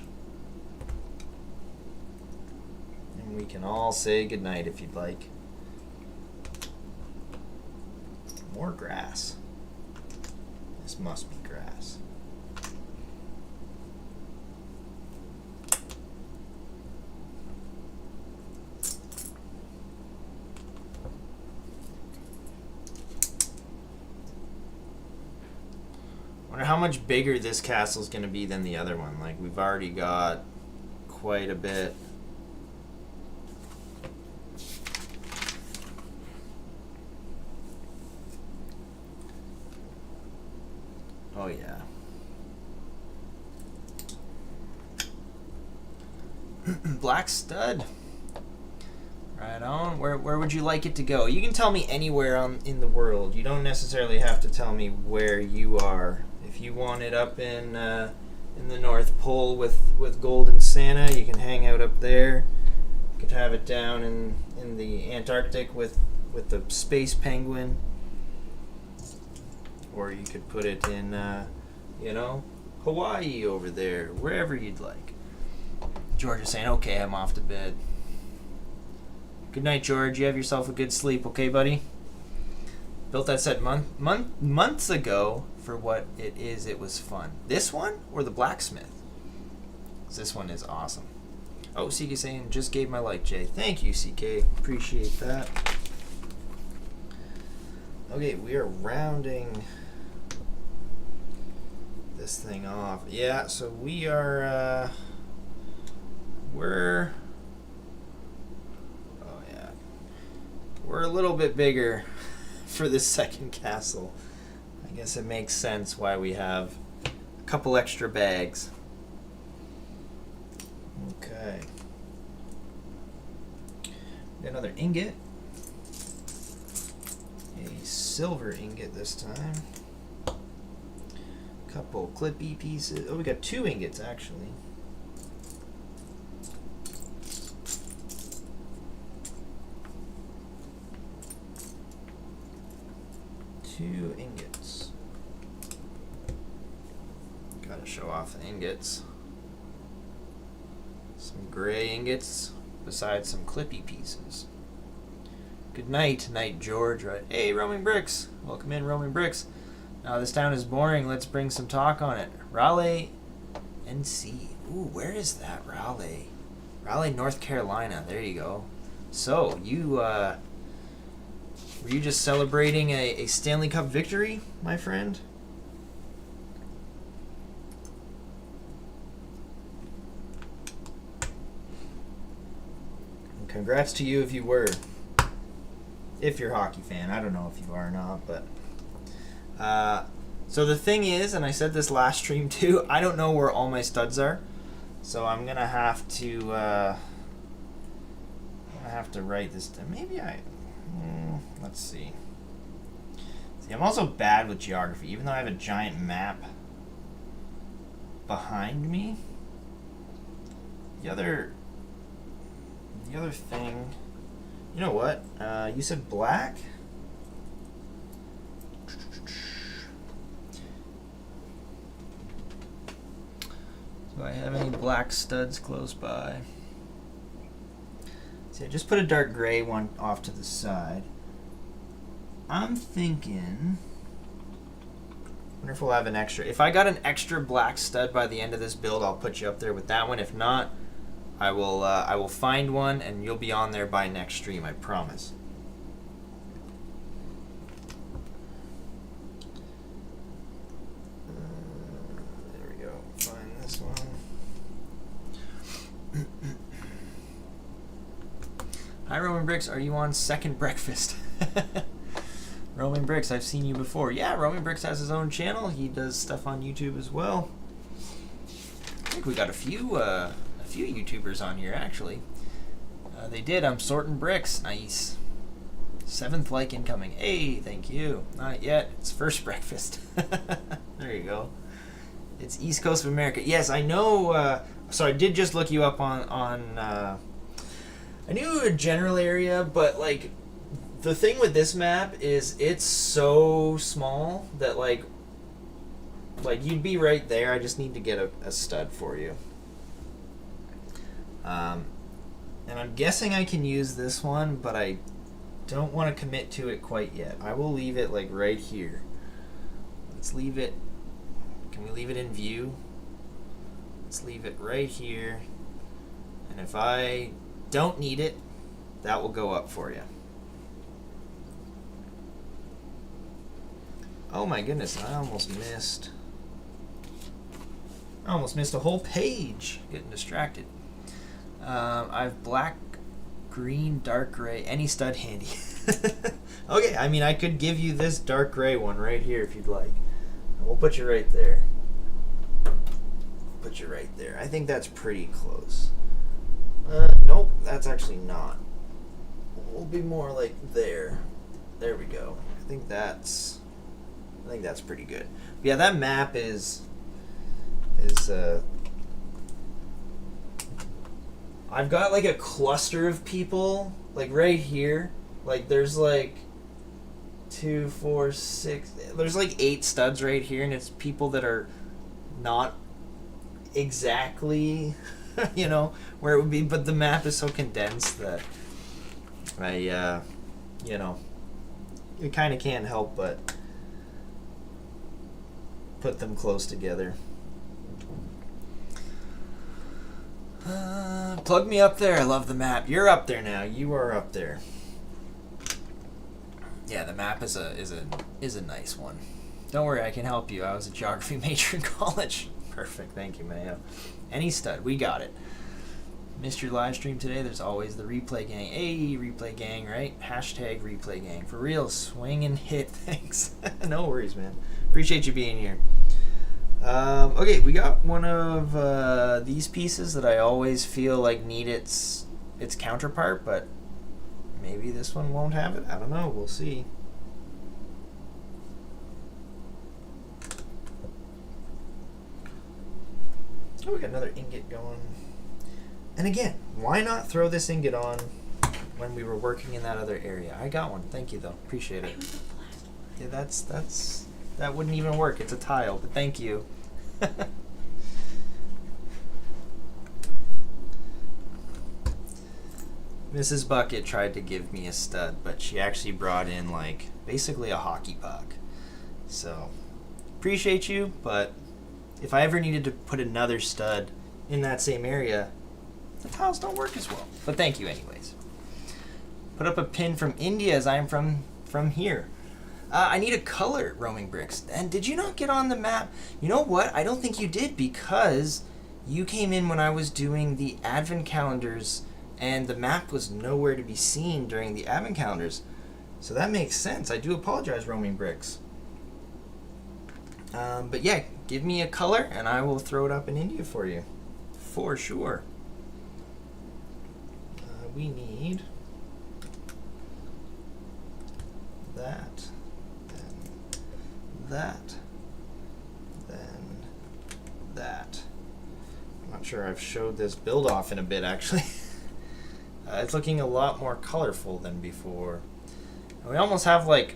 And we can all say goodnight if you'd like. More grass. This must be grass. Wonder how much bigger this castle is going to be than the other one. Like, we've already got quite a bit Black stud. Right on. Where would you like it to go? You can tell me anywhere in the world. You don't necessarily have to tell me where you are. If you want it up in the North Pole with Golden Santa, you can hang out up there. You could have it down in the Antarctic with the space penguin. Or you could put it in, Hawaii over there, wherever you'd like. George is saying, okay, I'm off to bed. Good night, George. You have yourself a good sleep, okay, buddy? Built that set months ago. For what it is, it was fun. This one or the blacksmith? This one is awesome. Oh, CK saying, just gave my like, Jay. Thank you, CK. Appreciate that. Okay, we are rounding this thing off. Yeah, so we are, we're a little bit bigger for this second castle. I guess it makes sense why we have a couple extra bags. Okay. Got another ingot. A silver ingot this time. Couple clippy pieces. Oh, we got 2 ingots actually. 2 ingots. Gotta show off the ingots. Some gray ingots besides some clippy pieces. Good night, George. Right. Hey, Roaming Bricks. Welcome in, Roaming Bricks. Now this town is boring. Let's bring some talk on it. Raleigh, NC. Ooh, where is that, Raleigh? Raleigh, North Carolina. There you go. So, you, were you just celebrating a Stanley Cup victory, my friend? And congrats to you if you were. If you're a hockey fan. I don't know if you are or not, but... so the thing is, and I said this last stream too, I don't know where all my studs are. So I'm going to have to... write this down. Maybe let's see. See, I'm also bad with geography, even though I have a giant map behind me. The other thing, you know what? You said black? Do I have any black studs close by? See, I just put a dark gray one off to the side. I'm thinking... I wonder if we'll have an extra... If I got an extra black stud by the end of this build, I'll put you up there with that one. If not, I will find one, and you'll be on there by next stream, I promise. There we go. Find this one. Hi, Roman Bricks. Are you on second breakfast? Roman Bricks, I've seen you before. Yeah, Roman Bricks has his own channel. He does stuff on YouTube as well. I think we got a few YouTubers on here, actually. They did. I'm sorting bricks. Nice. 7th like incoming. Hey, thank you. Not yet. It's first breakfast. There you go. It's East Coast of America. Yes, I know. So I did just look you up on I knew a general area, but like the thing with this map is it's so small that like you'd be right there. I just need to get a stud for you. And I'm guessing I can use this one, but I don't want to commit to it quite yet. I will leave it like right here. Let's leave it. Can we leave it in view? Let's leave it right here. And if I don't need it, that will go up for you. Oh my goodness, I almost missed a whole page. Getting distracted. I have black, green, dark gray, any stud handy. Okay, I mean I could give you this dark gray one right here if you'd like. We'll put you right there. Put you right there. I think that's pretty close. Nope, that's actually not. We'll be more like there. There we go. I think that's pretty good. But yeah, that map is I've got like a cluster of people like right here. Like there's like 2, 4, 6. There's like 8 studs right here, and it's people that are not exactly, you know, where it would be. But the map is so condensed that I, you know, you kind of can't help but put them close together. Plug me up there. I love the map. You're up there now. You are up there. Yeah, the map is a nice one. Don't worry, I can help you. I was a geography major in college. Perfect. Thank you, Mayo. Any stud, we got it. Missed your live stream today. There's always the replay gang. Hey, replay gang, right? Hashtag replay gang. For real, swing and hit. Thanks. No worries, man. Appreciate you being here. Okay, we got one of these pieces that I always feel like need its counterpart, but maybe this one won't have it. I don't know. We'll see. Oh, we got another ingot going. And again, why not throw this ingot on when we were working in that other area? I got one. Thank you, though. Appreciate it. Yeah, that wouldn't even work. It's a tile, but thank you. Mrs. Bucket tried to give me a stud, but she actually brought in like basically a hockey puck. So appreciate you, but if I ever needed to put another stud in that same area, the tiles don't work as well. But thank you anyways. Put up a pin from India as I am from here. I need a color, Roaming Bricks. And did you not get on the map? You know what? I don't think you did, because you came in when I was doing the advent calendars and the map was nowhere to be seen during the advent calendars. So that makes sense. I do apologize, Roaming Bricks. But yeah, give me a color and I will throw it up in India for you. For sure. We need that. That, then that. I'm not sure I've showed this build off in a bit, actually. It's looking a lot more colorful than before. And we almost have like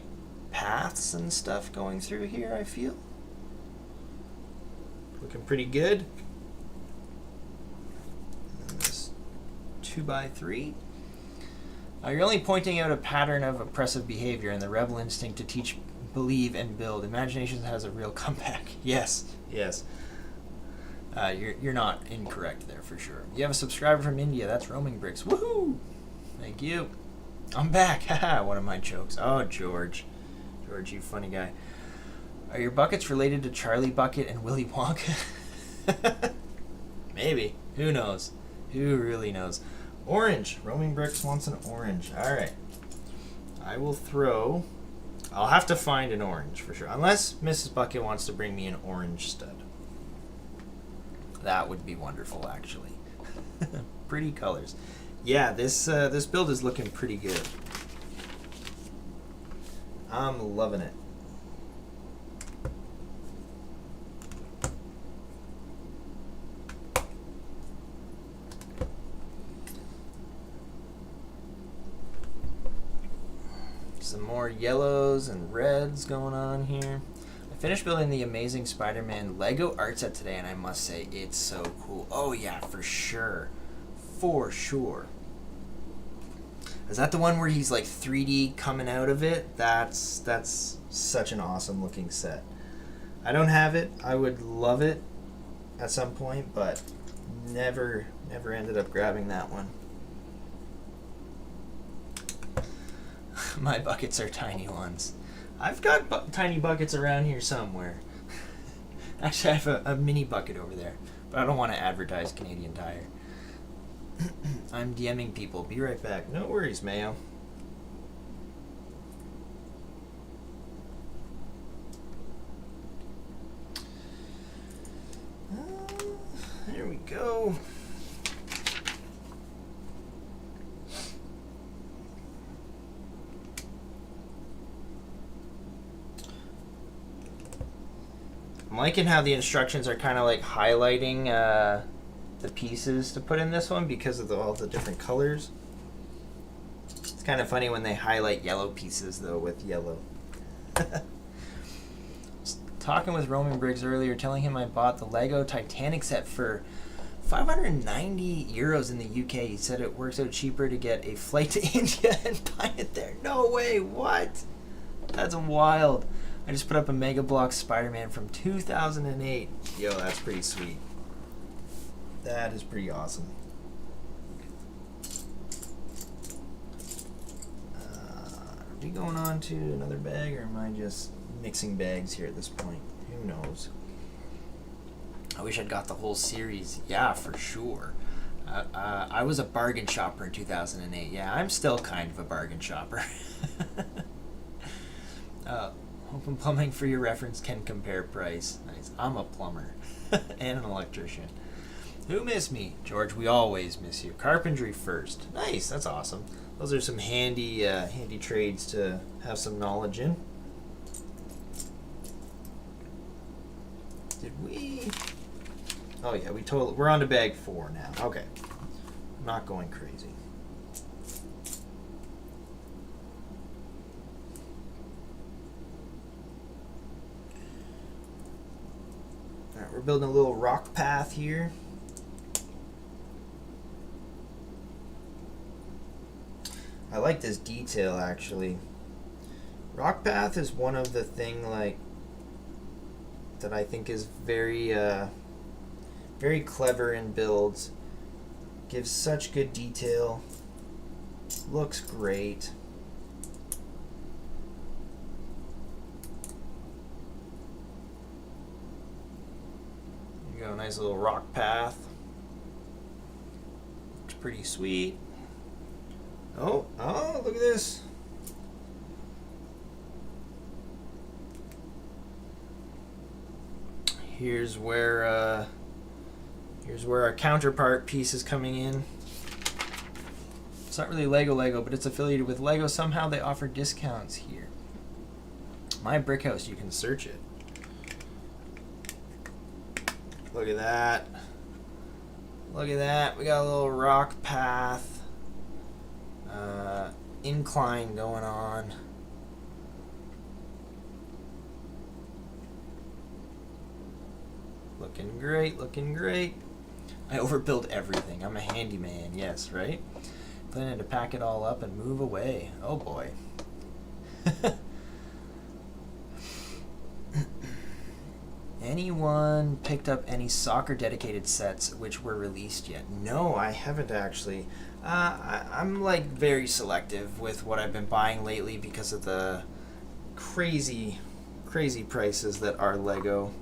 paths and stuff going through here, I feel. Looking pretty good. And this 2x3. You're only pointing out a pattern of oppressive behavior and the rebel instinct to teach, believe, and build. Imagination has a real comeback. Yes, yes. You're not incorrect there for sure. You have a subscriber from India. That's Roaming Bricks. Woohoo! Thank you. I'm back. Haha, one of my jokes. Oh, George. George, you funny guy. Are your buckets related to Charlie Bucket and Willy Wonka? Maybe. Who knows? Who really knows? Orange. Roaming Bricks wants an orange. All right. I will throw... I'll have to find an orange for sure. Unless Mrs. Bucket wants to bring me an orange stud. That would be wonderful, actually. Pretty colors. Yeah, this build is looking pretty good. I'm loving it. Some more yellows and reds going on here. I finished building the Amazing Spider-Man Lego art set today, and I must say, it's so cool. Oh yeah, for sure. For sure. Is that the one where he's like 3D coming out of it? That's such an awesome looking set. I don't have it. I would love it at some point, but never ended up grabbing that one. My buckets are tiny ones. I've got tiny buckets around here somewhere. Actually, I have a mini bucket over there, but I don't want to advertise Canadian Tire. I'm DMing people. Be right back. No worries, Mayo. There we go. I'm liking how the instructions are kind of like highlighting the pieces to put in this one because of all the different colors. It's kind of funny when they highlight yellow pieces though with yellow. Talking with Roman Briggs earlier, telling him I bought the Lego Titanic set for 590 euros in the UK. He said it works out cheaper to get a flight to India and buy it there. No way, what? That's wild. I just put up a Mega Block Spider-Man from 2008. Yo, that's pretty sweet. That is pretty awesome. Are we going on to another bag, or am I just mixing bags here at this point? Who knows? I wish I'd got the whole series. Yeah, for sure. I was a bargain shopper in 2008. Yeah, I'm still kind of a bargain shopper. Open Plumbing, for your reference, can compare price. Nice. I'm a plumber and an electrician. Who missed me? George, we always miss you. Carpentry first. Nice, that's awesome. Those are some handy trades to have some knowledge in. Did we? Oh yeah, we're on to bag 4 now. Okay. I'm not going crazy. Alright, we're building a little rock path here. I like this detail actually. Rock path is one of the thing like that I think is very very clever in builds. Gives such good detail. Looks great. You got a nice little rock path. Looks pretty sweet. Oh, look at this. Here's where our counterpart piece is coming in. It's not really Lego, but it's affiliated with Lego. Somehow they offer discounts here. My Brick House, you can search it. Look at that. Look at that. We got a little rock path. Incline going on. Looking great, looking great. I overbuild everything. I'm a handyman, yes, right? Planning to pack it all up and move away. Oh boy. Anyone picked up any soccer dedicated sets which were released yet? No, I haven't actually. I'm like very selective with what I've been buying lately because of the crazy prices that are Lego.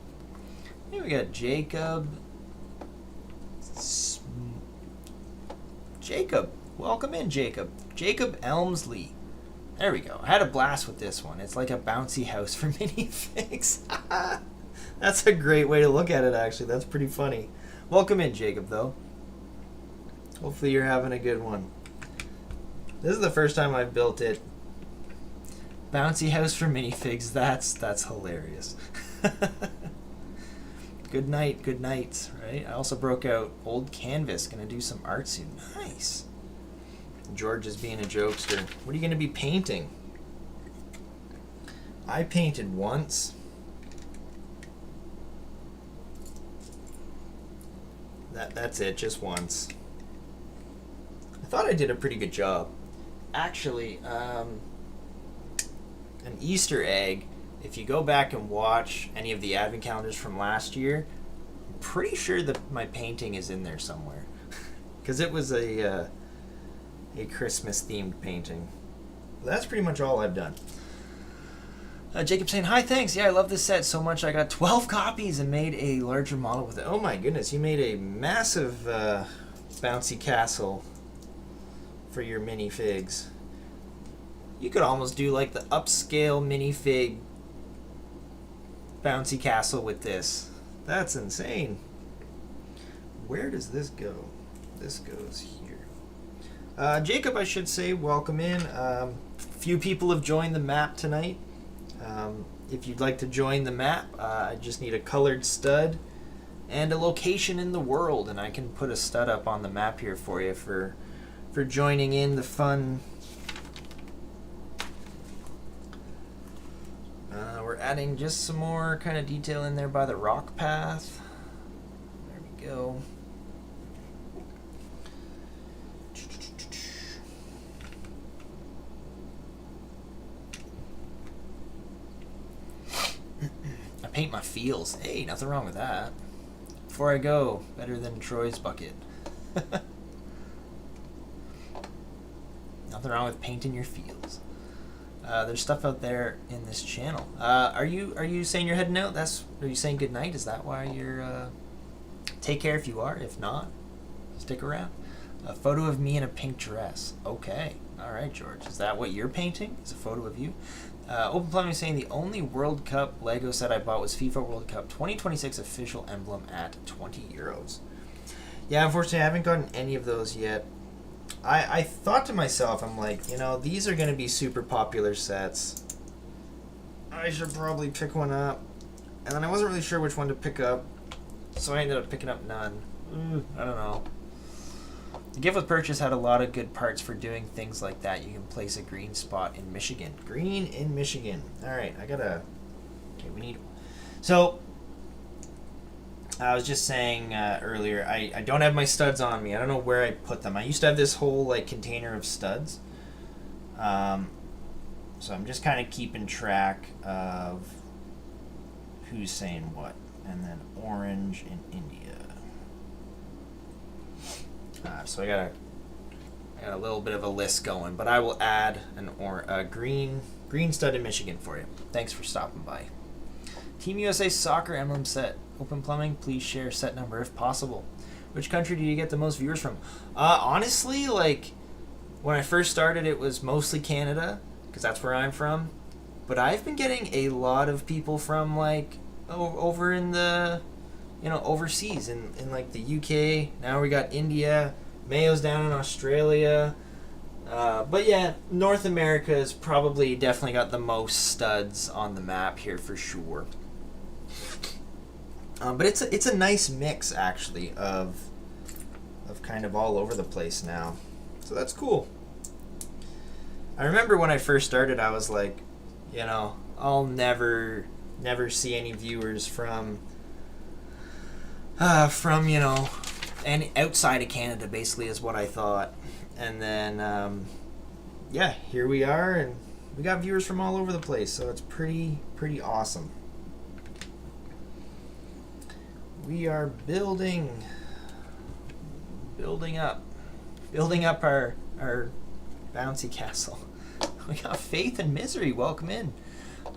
Here we got Jacob. Welcome in, Jacob. Jacob Elmsley. There we go. I had a blast with this one. It's like a bouncy house for minifigs. That's a great way to look at it, actually. That's pretty funny. Welcome in, Jacob, though. Hopefully you're having a good one. This is the first time I've built it. Bouncy house for minifigs. That's hilarious. Good night, good night, right? I also broke out old canvas. Gonna do some art soon. Nice. George is being a jokester. What are you gonna be painting? I painted once. That's it, just once. I thought I did a pretty good job. Actually, an Easter egg, if you go back and watch any of the advent calendars from last year, I'm pretty sure that my painting is in there somewhere. Because it was a Christmas-themed painting. That's pretty much all I've done. Jacob saying, hi, thanks. Yeah, I love this set so much. I got 12 copies and made a larger model with it. Oh my goodness, you made a massive bouncy castle for your minifigs. You could almost do like the upscale minifig bouncy castle with this. That's insane. Where does this go? This goes here. Jacob, I should say, welcome in. Few people have joined the map tonight. if you'd like to join the map, I just need a colored stud and a location in the world, and I can put a stud up on the map here for you for joining in the fun. We're adding just some more kind of detail in there by the rock path. There we go. I paint my feels. Hey, nothing wrong with that. Before I go, better than Troy's bucket. Nothing wrong with painting your feels. There's stuff out there in this channel. Are you saying you're heading out? Are you saying good night? Is that why you're? Take care if you are. If not, stick around. A photo of me in a pink dress. Okay. All right, George. Is that what you're painting? Is a photo of you? Open Plumbing saying the only World Cup Lego set I bought was FIFA World Cup 2026 official emblem at €20. Yeah, unfortunately, I haven't gotten any of those yet. I thought to myself, I'm like, these are going to be super popular sets. I should probably pick one up. And then I wasn't really sure which one to pick up, so I ended up picking up none. I don't know. The gift with purchase had a lot of good parts for doing things like that. You can place a green spot in Michigan. Green in Michigan. All right, okay, we need. So, I was just saying earlier, I don't have my studs on me. I don't know where I put them. I used to have this whole container of studs. So I'm just kind of keeping track of who's saying what. And then orange in India. So I got a little bit of a list going, but I will add a green stud in Michigan for you. Thanks for stopping by. Team USA soccer emblem set. Open Plumbing, please share set number if possible. Which country do you get the most viewers from? Honestly, when I first started, it was mostly Canada, because that's where I'm from. But I've been getting a lot of people from over in the overseas in the UK. Now we got India. Mayo's down in Australia. But yeah, North America has probably definitely got the most studs on the map here for sure. But it's a nice mix actually of kind of all over the place now. So that's cool. I remember when I first started, I was like, I'll never see any viewers from and outside of Canada, basically, is what I thought. And then here we are, and we got viewers from all over the place, so it's pretty awesome. We are building up our bouncy castle. We got Faith and Misery. Welcome in.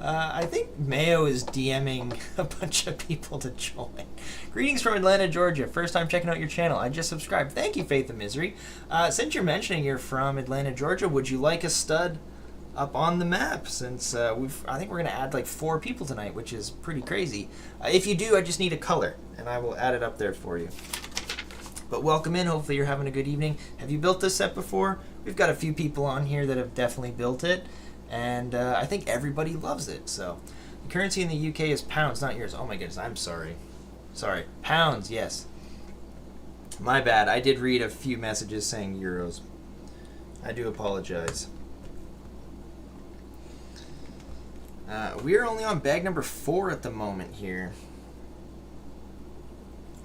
I think Mayo is DMing a bunch of people to join. Greetings from Atlanta, Georgia. First time checking out your channel. I just subscribed. Thank you, Faith and Misery. Since you're mentioning you're from Atlanta, Georgia, would you like a stud up on the map? Since I think we're going to add 4 people tonight, which is pretty crazy. If you do, I just need a color, and I will add it up there for you. But welcome in. Hopefully you're having a good evening. Have you built this set before? We've got a few people on here that have definitely built it. And I think everybody loves it. So the currency in the UK is pounds, not yours. Oh my goodness, I'm sorry. Pounds, yes. My bad. I did read a few messages saying euros. I do apologize. We are only on bag number 4 at the moment here.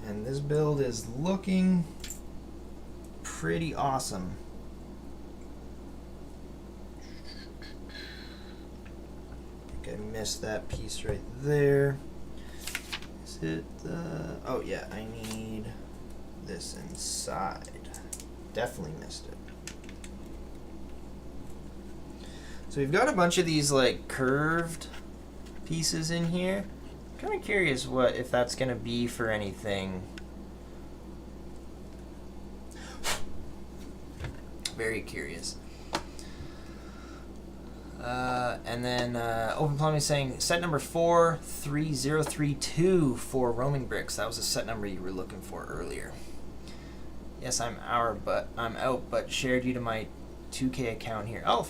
And this build is looking pretty awesome. I missed that piece right there. Is it oh yeah, I need this inside. Definitely missed it. So we've got a bunch of these curved pieces in here. I'm kind of curious if that's gonna be for anything. Very curious. And then Open Plumbing is saying set number 43032 for roaming bricks. That was a set number you were looking for earlier. Yes, I'm out, but shared you to my 2K account here. Oh,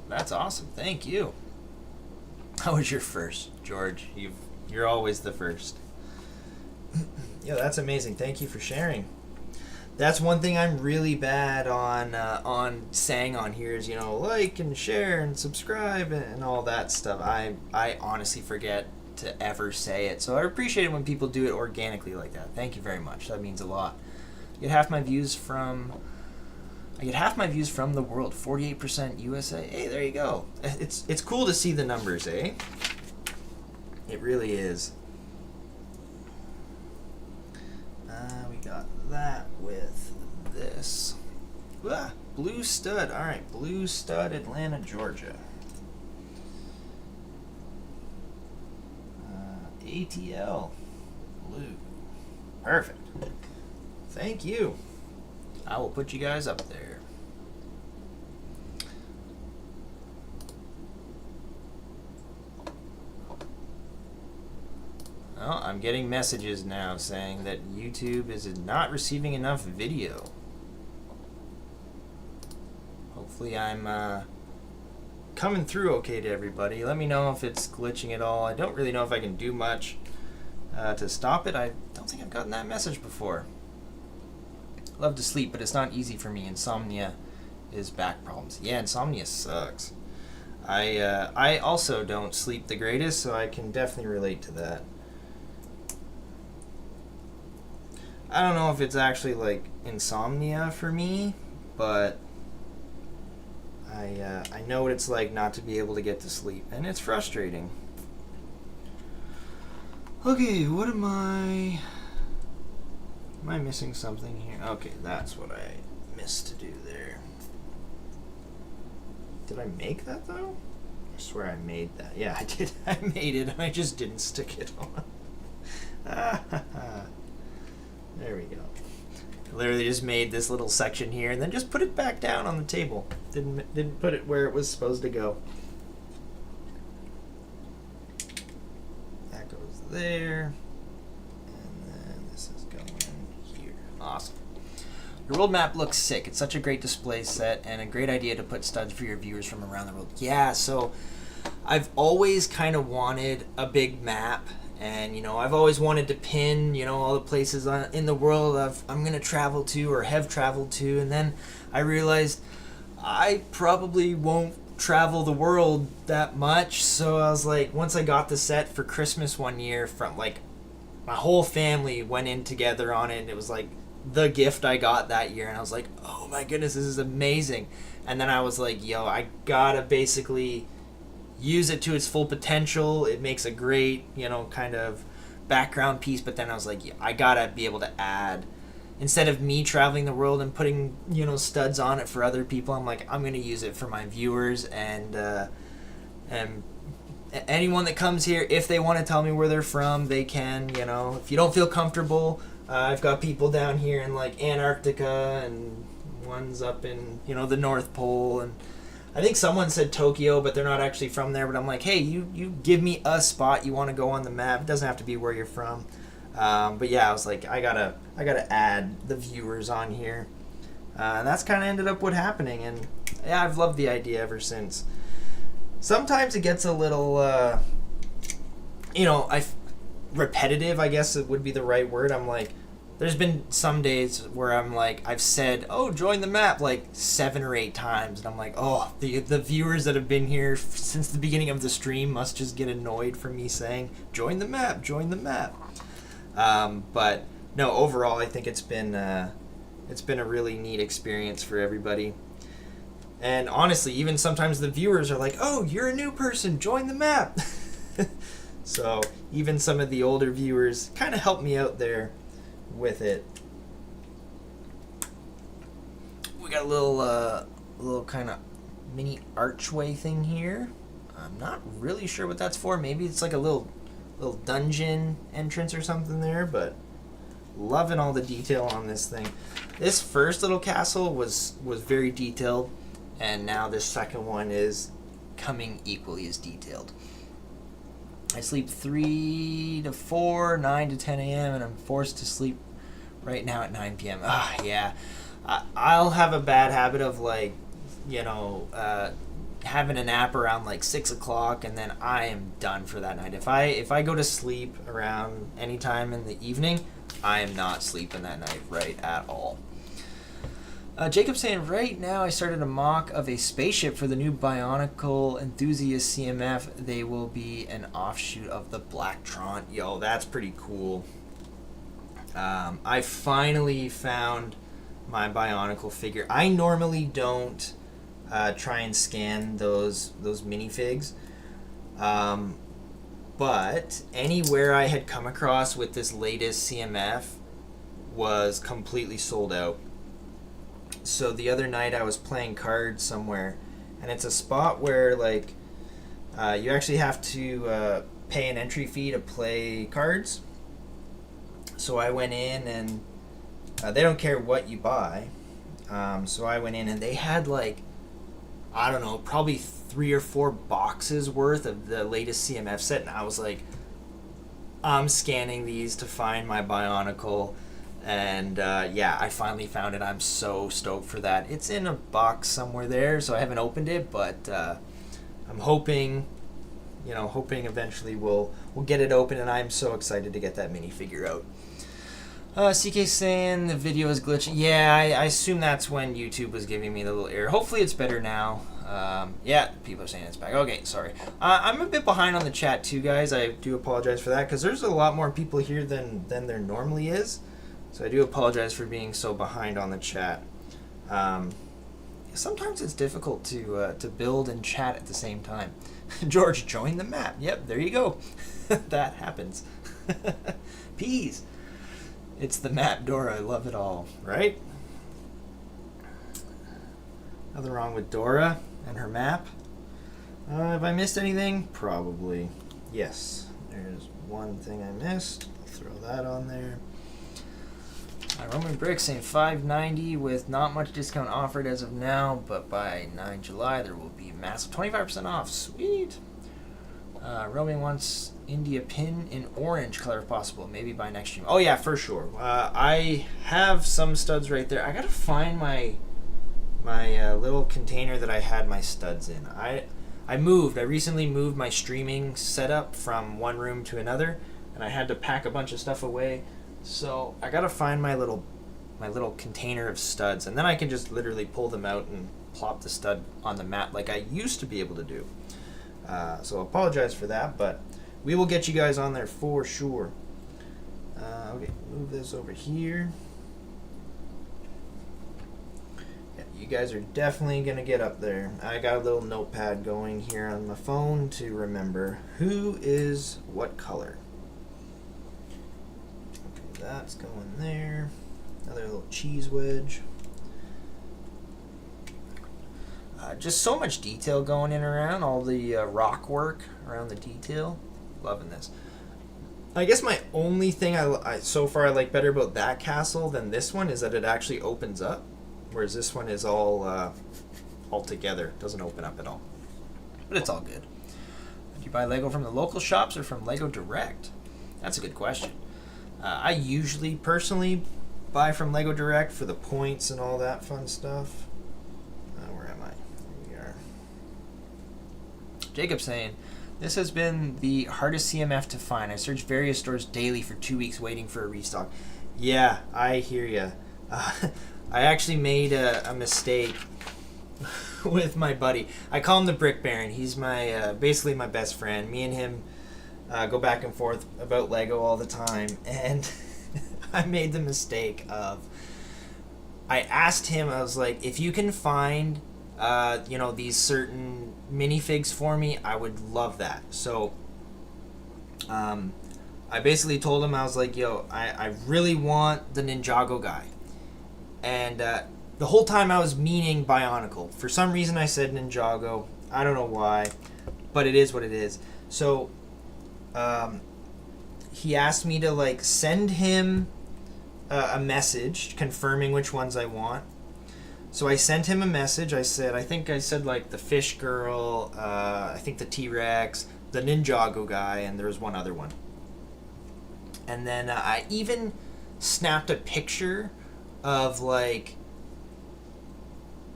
that's awesome. Thank you. I was your first, George. You're always the first. Yo, that's amazing. Thank you for sharing. That's one thing I'm really bad on saying on here is, like and share and subscribe and all that stuff. I honestly forget to ever say it. So I appreciate it when people do it organically like that. Thank you very much. That means a lot. I get half my views from the world. 48% USA. Hey, there you go. It's cool to see the numbers, eh? It really is. We got that with this. Blue stud. All right, blue stud, Atlanta, Georgia. ATL. Blue. Perfect. Thank you. I will put you guys up there. Oh, I'm getting messages now saying that YouTube is not receiving enough video. Hopefully I'm coming through okay to everybody. Let me know if it's glitching at all. I don't really know if I can do much to stop it. I don't think I've gotten that message before. Love to sleep, but it's not easy for me. Insomnia is back problems. Yeah, insomnia sucks. I also don't sleep the greatest, so I can definitely relate to that. I don't know if it's actually like insomnia for me, but I know what it's like not to be able to get to sleep, and it's frustrating. Okay, what am I missing something here? Okay, that's what I missed to do there. Did I make that though? I swear I made that. Yeah, I did. I made it. I just didn't stick it on. There we go. I literally just made this little section here and then just put it back down on the table. Didn't put it where it was supposed to go. That goes there. And then this is going here. Awesome. Your world map looks sick. It's such a great display set and a great idea to put studs for your viewers from around the world. Yeah, so I've always kind of wanted a big map. And, I've always wanted to pin, all the places in the world I'm going to travel to or have traveled to. And then I realized I probably won't travel the world that much. So I was like, once I got the set for Christmas one year, from like my whole family went in together on it. And it was like the gift I got that year. And I was like, oh my goodness, this is amazing. And then I was like, yo, I got to basically use it to its full potential. It makes a great, kind of background piece. But then I was like, yeah, I gotta be able to add, instead of me traveling the world and putting, studs on it for other people, I'm like, I'm gonna use it for my viewers and anyone that comes here, if they want to tell me where they're from, they can. If you don't feel comfortable, I've got people down here in like Antarctica and one's up in, the North Pole, and I think someone said Tokyo, but they're not actually from there. But I'm like, hey, you give me a spot you want to go on the map. It doesn't have to be where you're from. But yeah, I was like, I gotta add the viewers on here, and that's kind of ended up what happening. And yeah, I've loved the idea ever since. Sometimes it gets a little, repetitive, I guess it would be the right word. I'm like, there's been some days where I'm like, I've said, oh, join the map like 7 or 8 times. And I'm like, oh, the viewers that have been here since the beginning of the stream must just get annoyed from me saying, join the map, join the map. But no, overall, I think it's been a really neat experience for everybody. And honestly, even sometimes the viewers are like, oh, you're a new person, join the map. So even some of the older viewers kind of help me out there with it. We got a little kind of mini archway thing here. I'm not really sure what that's for. Maybe it's like a little dungeon entrance or something there, but loving all the detail on this thing. This first little castle was very detailed, and now this second one is coming equally as detailed. I sleep 3 to 4, 9 to 10 a.m., and I'm forced to sleep right now at 9 p.m. Yeah. I'll have a bad habit of, like, having a nap around like 6 o'clock, and then I am done for that night. If I go to sleep around any time in the evening, I am not sleeping that night right at all. Jacob saying, right now I started a mock of a spaceship for the new Bionicle Enthusiast CMF. They will be an offshoot of the Blacktron. Yo, that's pretty cool. I finally found my Bionicle figure. I normally don't try and scan those minifigs. But anywhere I had come across with this latest CMF was completely sold out. So the other night I was playing cards somewhere, and it's a spot where like you actually have to pay an entry fee to play cards. So I went in, and they don't care what you buy. So I went in, and they had like, I don't know, probably 3 or 4 boxes worth of the latest CMF set, and I was like, I'm scanning these to find my Bionicle. And yeah, I finally found it. I'm so stoked for that. It's in a box somewhere there, so I haven't opened it, but I'm hoping eventually we'll get it open, and I'm so excited to get that minifigure out. CK saying the video is glitching. Yeah, I assume that's when YouTube was giving me the little error. Hopefully it's better now. Yeah, people are saying it's back. Okay, sorry. I'm a bit behind on the chat too, guys. I do apologize for that, because there's a lot more people here than there normally is. So I do apologize for being so behind on the chat. Sometimes it's difficult to build and chat at the same time. George, join the map. Yep, there you go. That happens. Peas. It's the map, Dora. I love it all, right? Nothing wrong with Dora and her map. Have I missed anything? Probably. Yes. There's one thing I missed. I'll throw that on there. Roman Brick saying $5.90 with not much discount offered as of now, but by 9 July there will be massive 25% off. Sweet. Roman wants India pin in orange color if possible, maybe by next stream. Oh yeah, for sure. I have some studs right there. I gotta find my little container that I had my studs in. I recently moved my streaming setup from one room to another, and I had to pack a bunch of stuff away. So I gotta find my little container of studs, and then I can just literally pull them out and plop the stud on the mat like I used to be able to do. So I apologize for that, but we will get you guys on there for sure. Okay, move this over here. Yeah, you guys are definitely gonna get up there. I got a little notepad going here on my phone to remember who is what color. That's going there. Another little cheese wedge. Just so much detail going in around, all the rock work around the detail. Loving this. I guess my only thing I so far I like better about that castle than this one is that it actually opens up, whereas this one is all together. It doesn't open up at all. But it's all good. Do you buy Lego from the local shops or from Lego Direct? That's a good question. I usually personally buy from Lego Direct for the points and all that fun stuff. Where am I? Here we are. Jacob saying, this has been the hardest CMF to find. I searched various stores daily for 2 weeks waiting for a restock. Yeah, I hear ya. I actually made a mistake with my buddy. I call him the Brick Baron. He's my basically my best friend. Me and him go back and forth about Lego all the time, and I made the mistake of, I asked him, I was like, if you can find these certain minifigs for me, I would love that. So I basically told him, I was like, yo, I really want the Ninjago guy. And the whole time I was meaning Bionicle. For some reason I said Ninjago. I don't know why, but it is what it is. So he asked me to send him a message confirming which ones I want. So I sent him a message. I said the Fish Girl, I think the T-Rex, the Ninjago guy, and there was one other one. And then I even snapped a picture of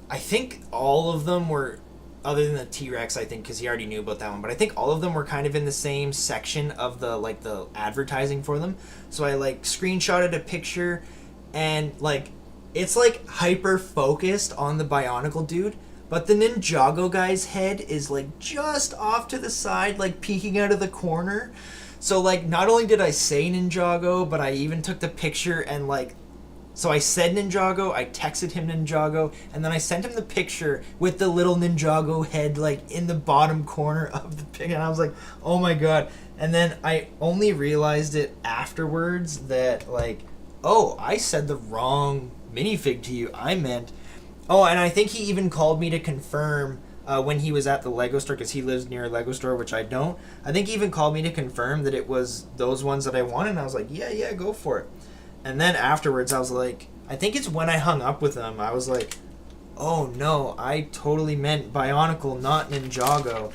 I think all of them were other than the T-Rex, I think, because he already knew about that one. But I think all of them were kind of in the same section of the like the advertising for them. So I like screenshotted a picture, and like it's like hyper focused on the Bionicle dude, but the Ninjago guy's head is like just off to the side, like peeking out of the corner. So like not only did I say Ninjago, but I even took the picture and like. So I said Ninjago, I texted him Ninjago, and then I sent him the picture with the little Ninjago head like in the bottom corner of the pic, and I was like, oh my god. And then I only realized it afterwards that like, oh, I said the wrong minifig to you. I meant, oh, and I think he even called me to confirm when he was at the Lego store, because he lives near a Lego store, which I don't. I think he even called me to confirm that it was those ones that I wanted, and I was like, yeah, go for it. And then afterwards, I was like, I think it's when I hung up with him, I was like, oh no, I totally meant Bionicle, not Ninjago.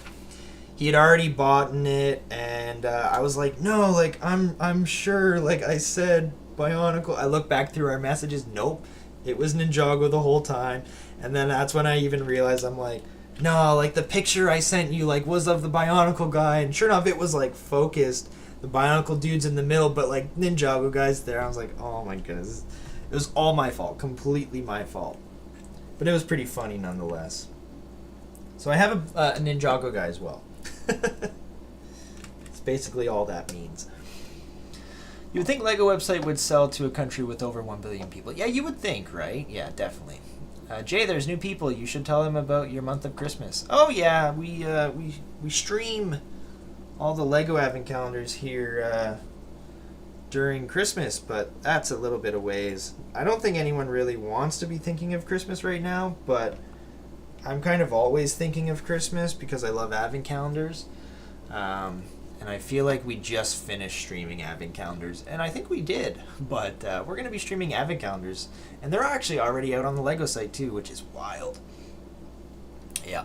He had already bought it, and I was like, no, like, I'm sure, like, I said Bionicle. I looked back through our messages, nope, it was Ninjago the whole time. And then that's when I even realized, I'm like, no, like, the picture I sent you, like, was of the Bionicle guy, and sure enough, it was, like, focused. The Bionicle dude's in the middle, but like Ninjago guy's there. I was like, oh my goodness. It was all my fault. Completely my fault. But it was pretty funny nonetheless. So I have a Ninjago guy as well. It's basically all that means. You would think Lego website would sell to a country with over 1 billion people. Yeah, you would think, right? Yeah, definitely. Jay, there's new people. You should tell them about your month of Christmas. Oh yeah, we stream all the Lego advent calendars here during Christmas, but that's a little bit of ways. I don't think anyone really wants to be thinking of Christmas right now, but I'm kind of always thinking of Christmas because I love advent calendars. And I feel like we just finished streaming advent calendars, and I think we did, but we're going to be streaming advent calendars, and they're actually already out on the Lego site too, which is wild. Yeah.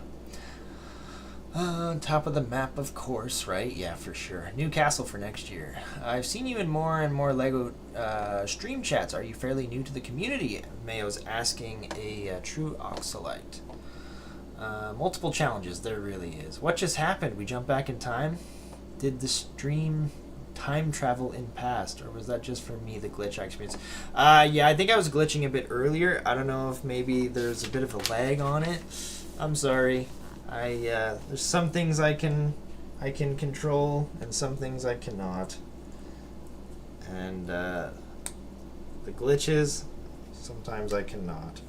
Top of the map, of course, right? Yeah, for sure. New castle for next year. I've seen you in more and more Lego stream chats. Are you fairly new to the community? Mayo's asking a true Oxalite. Multiple challenges, there really is. What just happened? We jumped back in time? Did the stream time travel in past, or was that just for me, the glitch I experienced? Yeah, I think I was glitching a bit earlier. I don't know if maybe there's a bit of a lag on it. I'm sorry. There's some things I can control and some things I cannot. And the glitches, sometimes I cannot.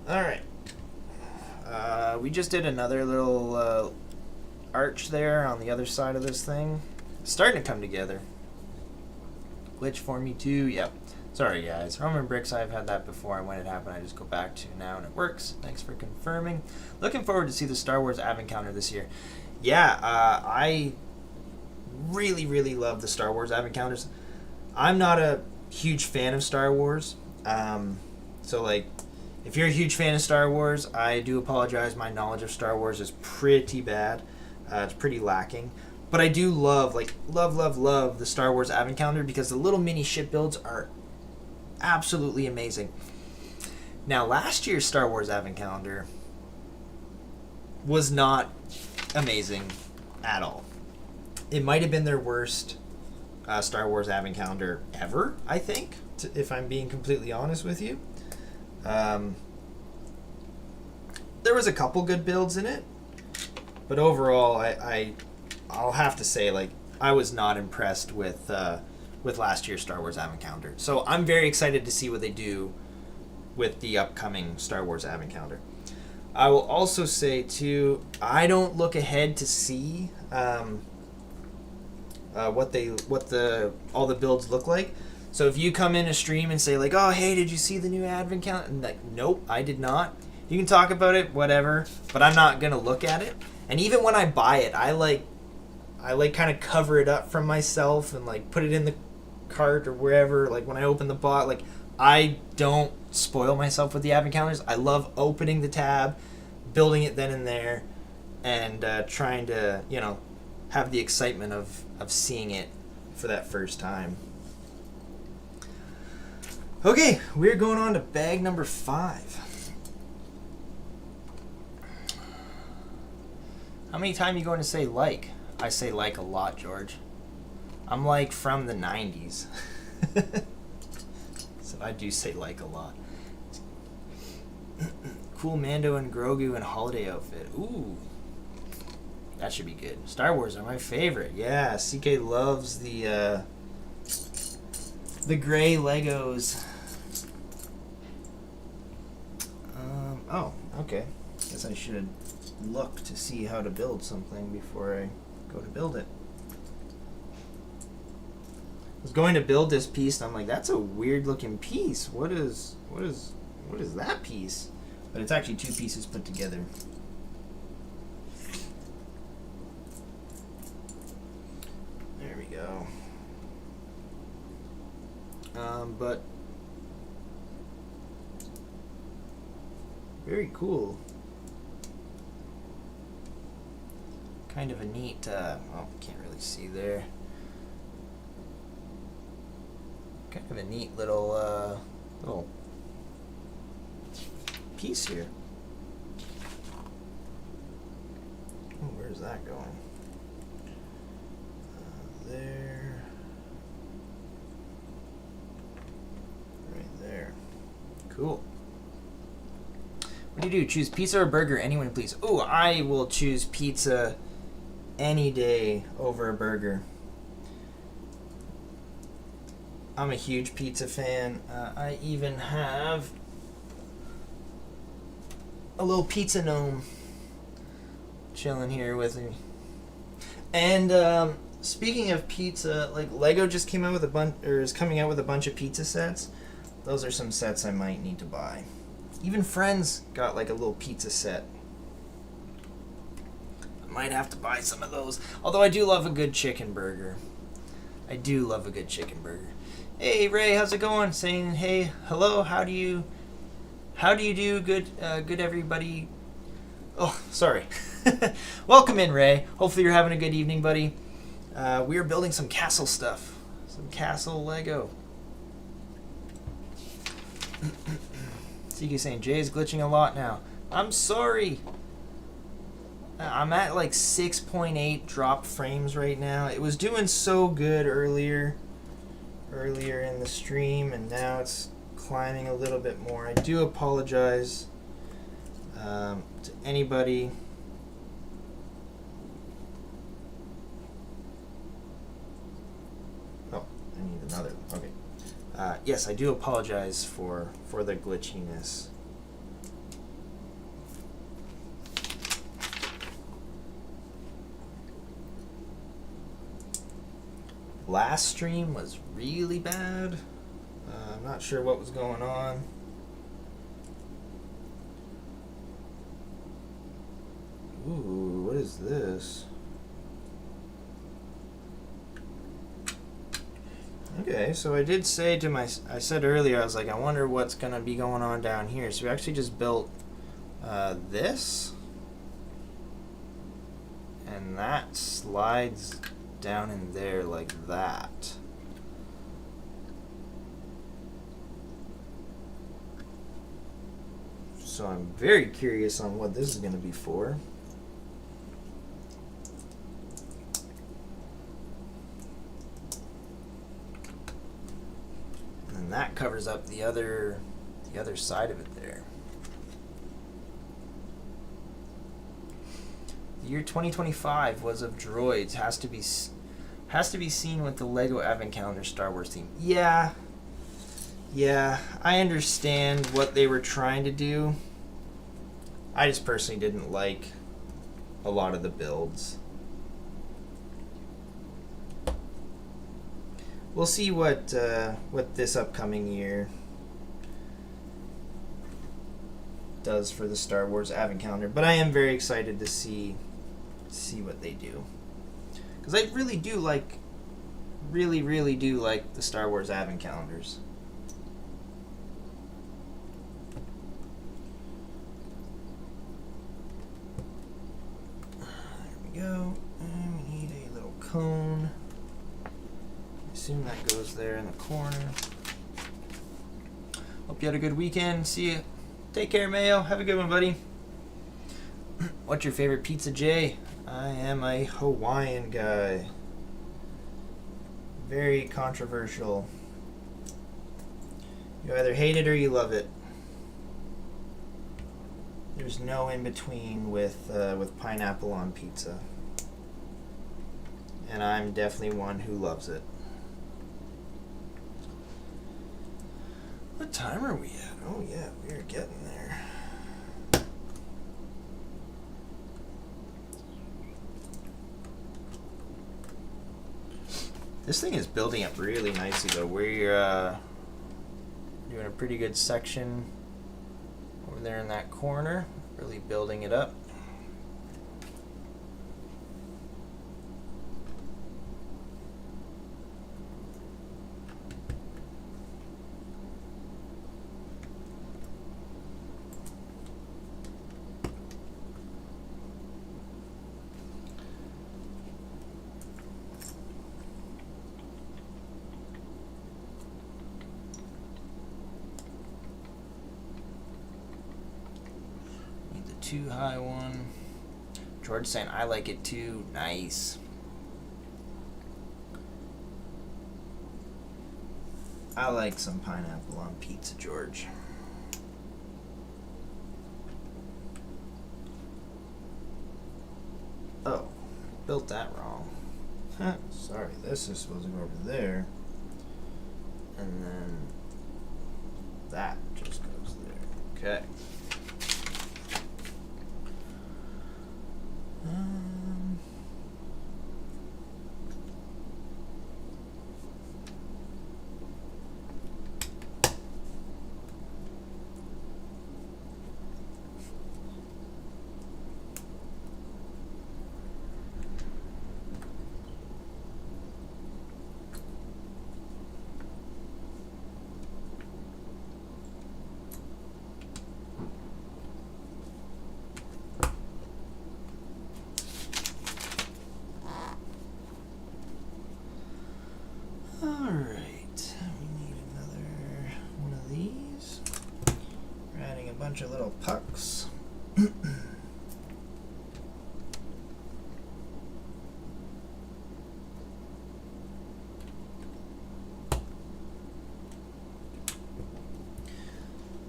Alright. We just did another little arch there on the other side of this thing. It's starting to come together. Glitch for me too, yep. Sorry guys, Roman bricks, I've had that before, and when it happened I just go back to now and it works. Thanks for confirming. Looking forward to see the Star Wars advent calendar this year. Yeah, I really love the Star Wars advent calendars. I'm not a huge fan of Star Wars, so like, if you're a huge fan of Star Wars, I do apologize. My knowledge of Star Wars is pretty bad. It's pretty lacking. But I do love the Star Wars advent calendar because the little mini ship builds are absolutely amazing. Now, last year's Star Wars advent calendar was not amazing at all. It might have been their worst Star Wars advent calendar ever, I think, if I'm being completely honest with you. There was a couple good builds in it, but overall, I'll have to say, like, I was not impressed with last year's Star Wars advent calendar. So I'm very excited to see what they do with the upcoming Star Wars advent calendar. I will also say too, I don't look ahead to see what all the builds look like. So if you come in a stream and say like, oh hey, did you see the new advent calendar? And like, nope, I did not. You can talk about it, whatever, but I'm not gonna look at it. And even when I buy it, I like kind of cover it up from myself and like put it in the cart or wherever. Like when I open the box, like I don't spoil myself with the advent calendars. I love opening the tab, building it then and there, and trying to, you know, have the excitement of seeing it for that first time. Okay, we're going on to bag number 5. many times are you going to say like? I say like a lot, George. I'm like from the 90s. So I do say like a lot. Cool Mando and Grogu and holiday outfit. Ooh. That should be good. Star Wars are my favorite. Yeah, CK loves the gray Legos. Oh, okay. Guess I should look to see how to build something before I go to build it. I was going to build this piece and I'm like, that's a weird looking piece. What is that piece? But it's actually two pieces put together. There we go. But very cool. Kind of a neat, oh, can't really see there. Kind of a neat little piece here. Oh, where's that going? There. Right there. Cool. What do you do? Choose pizza or burger? Anyone, please. Oh, I will choose pizza any day over a burger. I'm a huge pizza fan. I even have a little pizza gnome chilling here with me. And speaking of pizza, like Lego just came out with a bunch, or is coming out with a bunch of pizza sets. Those are some sets I might need to buy. Even Friends got like a little pizza set. I might have to buy some of those. Although I do love a good chicken burger. I do love a good chicken burger. Hey Ray, how's it going? Saying hey, hello, how do you do? Good everybody. Oh, sorry. Welcome in, Ray. Hopefully you're having a good evening, buddy. We are building some castle stuff. Some castle Lego. CK saying Jay's glitching a lot now. I'm sorry. I'm at like 6.8 drop frames right now. It was doing so good earlier in the stream, and now it's climbing a little bit more. I do apologize to anybody. Oh, I need another. Okay. Yes, I do apologize for the glitchiness. Last stream was really bad. I'm not sure what was going on. Ooh, what is this? Okay, so I did say to I said earlier, I was like, I wonder what's going to be going on down here. So we actually just built this. And that slides down in there like that. So I'm very curious on what this is going to be for. And that covers up the other side of it there. The year 2025 was of droids. Has to be seen with the Lego Advent Calendar Star Wars theme. Yeah, I understand what they were trying to do. I just personally didn't like a lot of the builds. We'll see what this upcoming year does for the Star Wars Advent Calendar, but I am very excited to see what they do, because I really do like the Star Wars Advent Calendars. There we go. And we need a little cone. I assume that goes there in the corner. Hope you had a good weekend. See you. Take care, Mayo. Have a good one, buddy. What's your favorite pizza, Jay? I am a Hawaiian guy. Very controversial. You either hate it or you love it. There's no in between with pineapple on pizza. And I'm definitely one who loves it. What time are we at? Oh yeah, we're getting there. This thing is building up really nicely though. We're doing a pretty good section over there in that corner, really building it up. Too high one. George saying I like it too. Nice. I like some pineapple on pizza, George. Oh, built that wrong. Sorry, this is supposed to go over there. And then that just goes there. Okay. Alright, we need another one of these. We're adding a bunch of little pucks.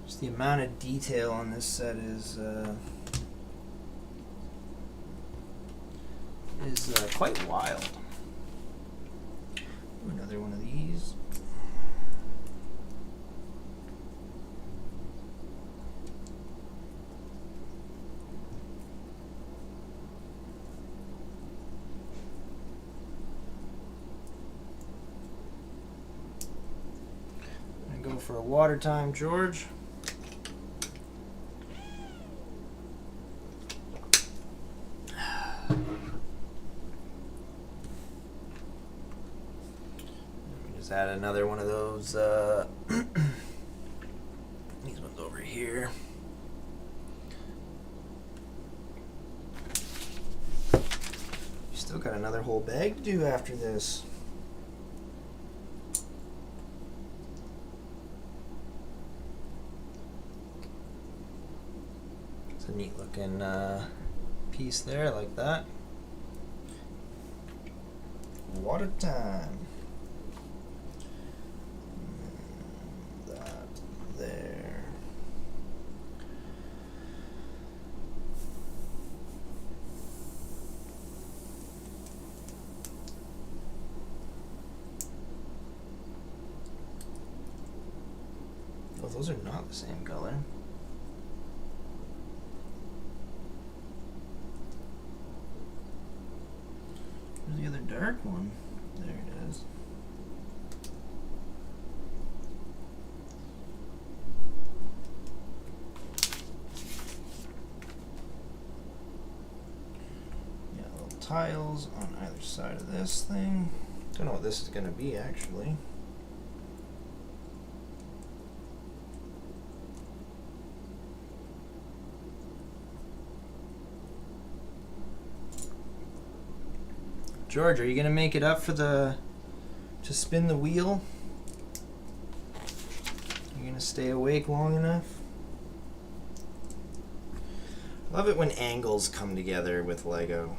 Just the amount of detail on this set is quite wild. Another one of these. I'm gonna go for a water time, George. Add another one of those these ones over here. You still got another whole bag to do after this. It's a neat looking piece there, like that. Water time. There. Oh, those are not the same color. Where's the other dark one? There it is. Tiles on either side of this thing. Don't know what this is going to be actually. George, are you going to make it up for to spin the wheel? You going to stay awake long enough? Love it when angles come together with Lego.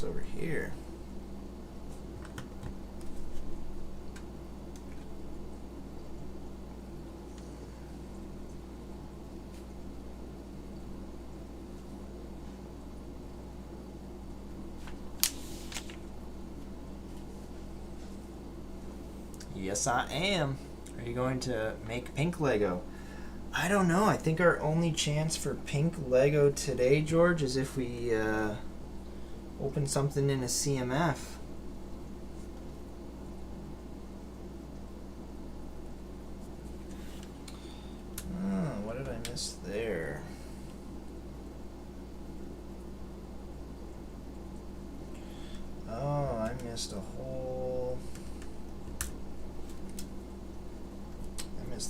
what's over here? Yes, I am. Are you going to make pink Lego? I don't know. I think our only chance for pink Lego today, George, is if we open something in a CMF. Oh, what did I miss there? Oh, I missed a whole...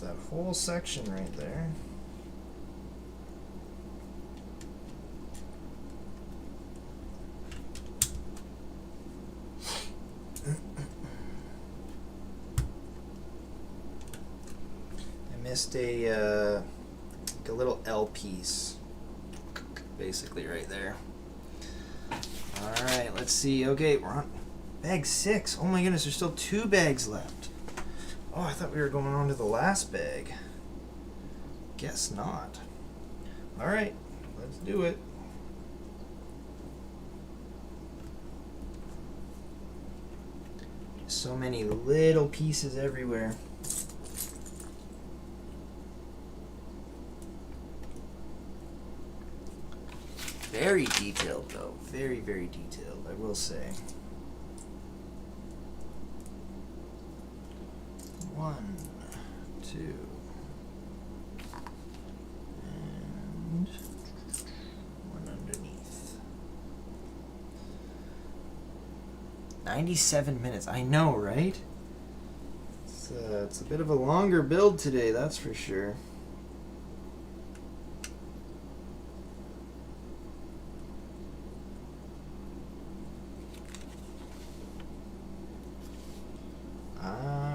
that whole section right there. I missed a little L piece, basically right there. All right, let's see. Okay, we're on bag 6. Oh my goodness, there's still 2 bags left. Oh, I thought we were going on to the last bag. Guess not. All right, let's do it. So many little pieces everywhere. Very detailed, though. Very, very detailed, I will say. 1, 2, and 1 underneath. 97 minutes. I know, right? It's a bit of a longer build today, that's for sure.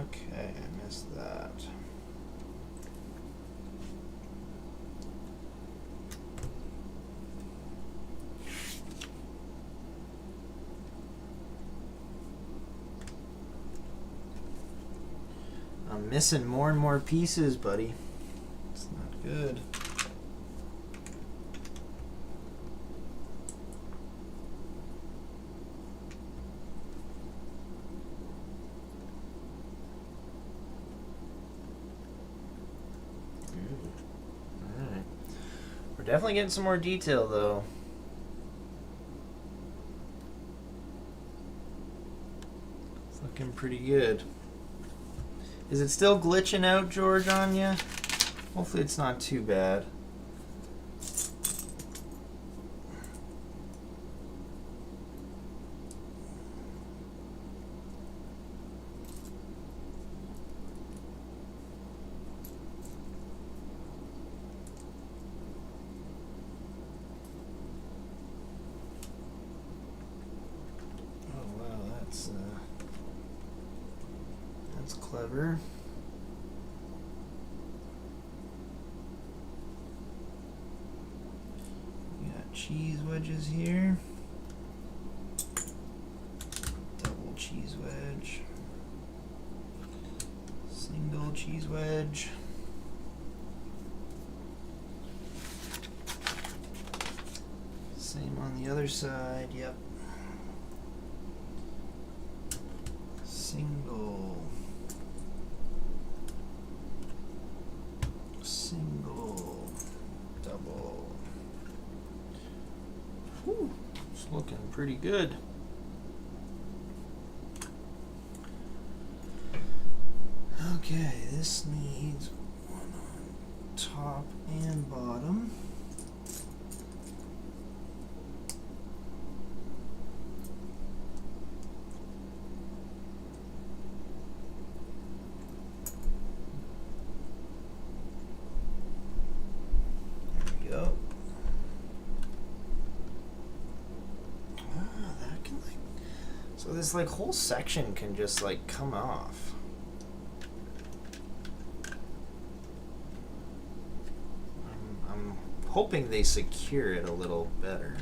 Okay, I missed that. I'm missing more and more pieces, buddy. It's not good. Alright. We're definitely getting some more detail, though. It's looking pretty good. Is it still glitching out, George, on you? Hopefully it's not too bad. That's clever. We got cheese wedges here. Double cheese wedge. Single cheese wedge. Same on the other side, yep. Single. Single. Double. Whew, it's looking pretty good. Okay, this needs one on top and bottom. There we go. Ah, that can like, so this like whole section can just like come off. Hoping they secure it a little better.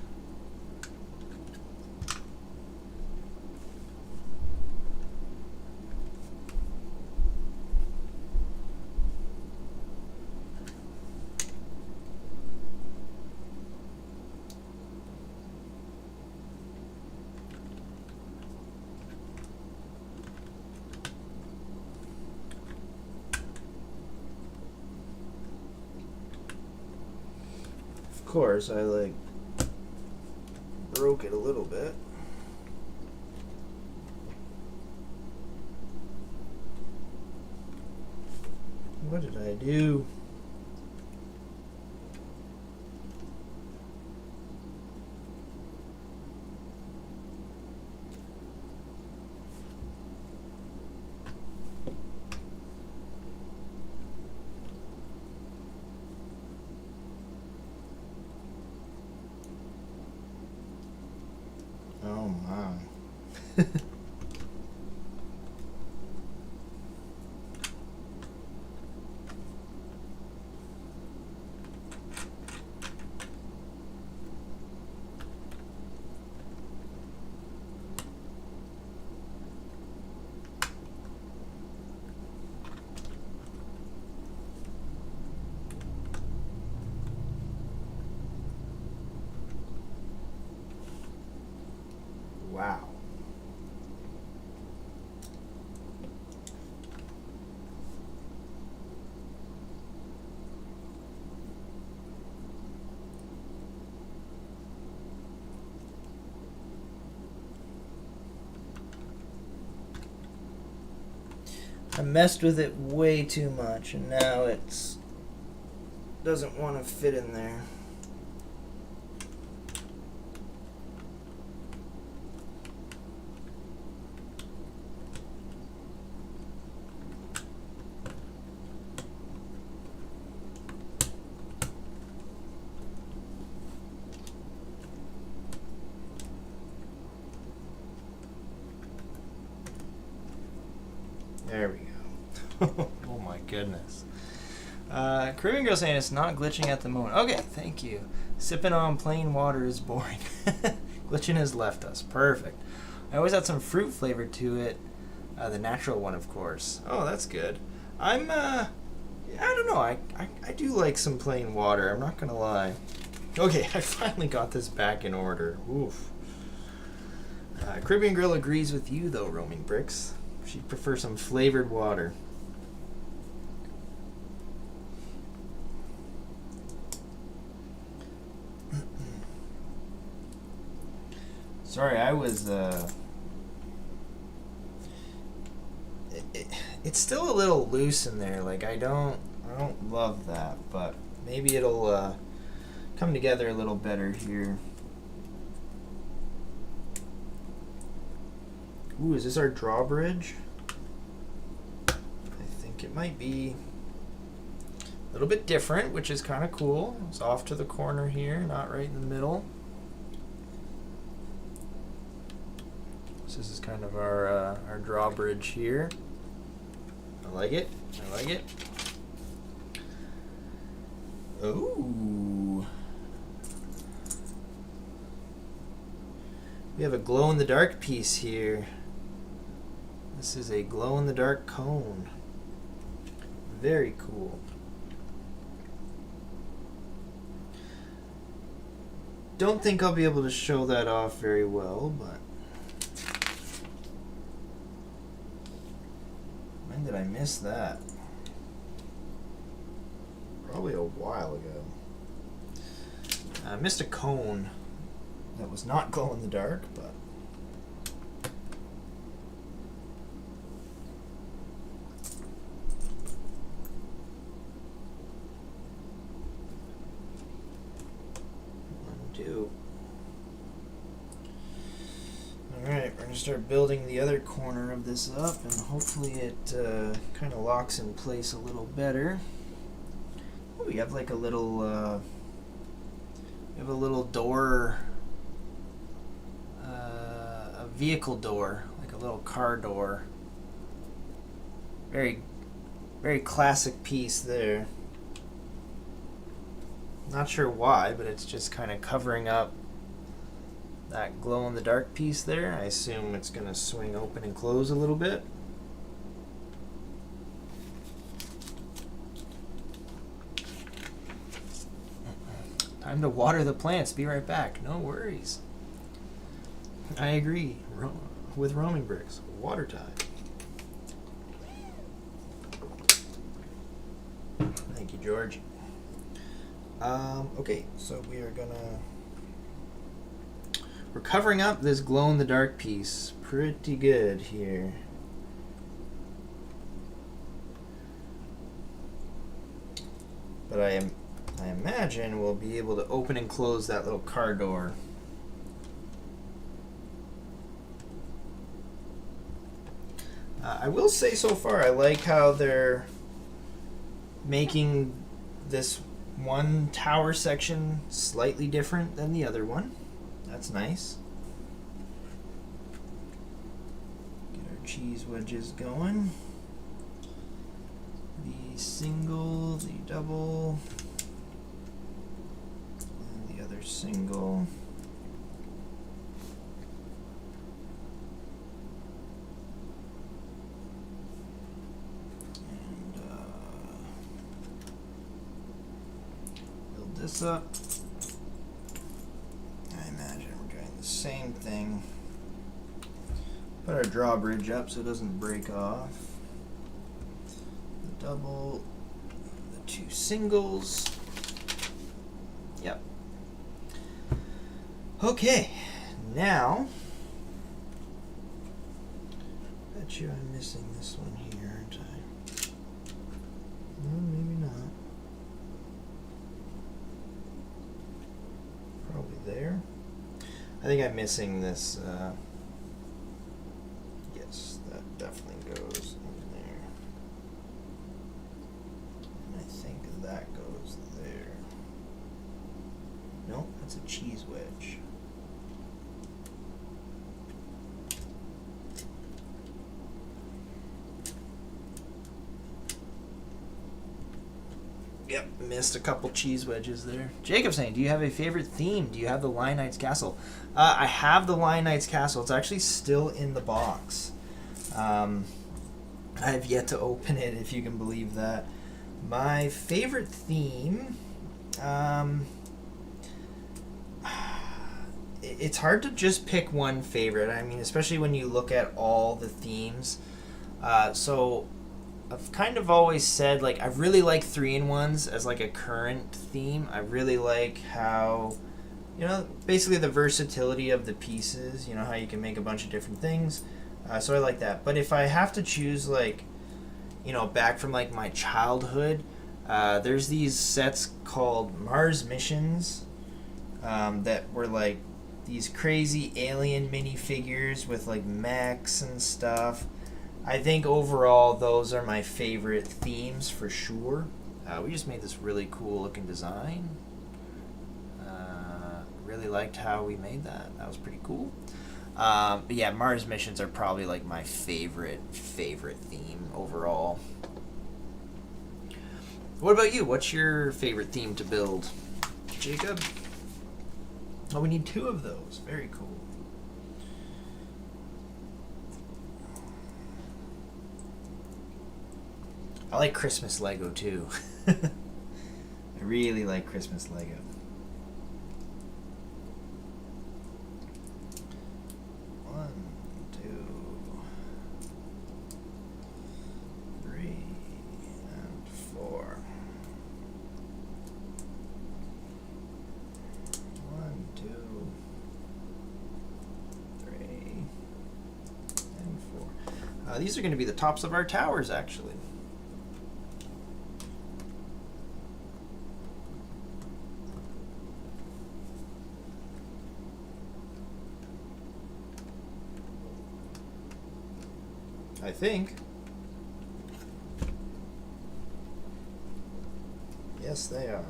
course, I like broke it a little bit. What did I do? Oh my. Wow. I messed with it way too much, and now it's doesn't want to fit in there. There we go. Oh my goodness. Caribbean Girl saying it's not glitching at the moment. Okay, thank you. Sipping on plain water is boring. Glitching has left us. Perfect. I always had some fruit flavor to it. The natural one, of course. Oh, that's good. I don't know. I do like some plain water. I'm not gonna lie. Okay, I finally got this back in order. Oof. Caribbean Girl agrees with you, though, Roaming Bricks. She'd prefer some flavored water. Sorry, I was, it's still a little loose in there. Like, I don't love that, but maybe it'll, come together a little better here. Ooh, is this our drawbridge? I think it might be a little bit different, which is kind of cool. It's off to the corner here, not right in the middle. So this is kind of our drawbridge here. I like it. I like it. Ooh. We have a glow-in-the-dark piece here. This is a glow-in-the-dark cone. Very cool. Don't think I'll be able to show that off very well, but when did I miss that? Probably a while ago. I missed a cone that was not glow-in-the-dark, but Alright, we're going to start building the other corner of this up, and hopefully it kind of locks in place a little better. Oh, we have like a little, we have a little door, a vehicle door, like a little car door. Very, very classic piece there. Not sure why, but it's just kind of covering up that glow-in-the-dark piece there. I assume it's going to swing open and close a little bit. Time to water the plants. Be right back. No worries. I agree with Roaming Bricks. Water time. Thank you, George. Okay, so we're covering up this glow-in-the-dark piece pretty good here. But I imagine we'll be able to open and close that little car door. I will say so far I like how they're making this one tower section slightly different than the other one. That's nice. Get our cheese wedges going. The single, the double, and the other single. And build this up. I imagine we're doing the same thing. Put our drawbridge up so it doesn't break off. Double, the two singles. Yep. Okay, now, bet you I'm missing this one here, aren't I? No, maybe not. Probably there. I think I'm missing this. Yes, that definitely goes. That goes there. Nope, that's a cheese wedge. Yep, missed a couple cheese wedges there. Jacob's saying, do you have a favorite theme? Do you have the Lion Knight's Castle? I have the Lion Knight's Castle. It's actually still in the box. I have yet to open it, if you can believe that. My favorite theme, it's hard to just pick one favorite. I mean, especially when you look at all the themes. So I've kind of always said, like, I really like 3-in-1s as like a current theme. I really like how, you know, basically the versatility of the pieces, you know, how you can make a bunch of different things. So I like that. But if I have to choose, like, you know, back from like my childhood, there's these sets called Mars Missions that were like these crazy alien minifigures with like mechs and stuff. I think overall those are my favorite themes for sure. We just made this really cool looking design. Really liked how we made that. That was pretty cool. But yeah, Mars Missions are probably like my favorite theme overall. What about you? What's your favorite theme to build, Jacob? Oh, we need 2 of those. Very cool. I like Christmas Lego too. I really like Christmas Lego. These are going to be the tops of our towers, actually. I think. Yes, they are.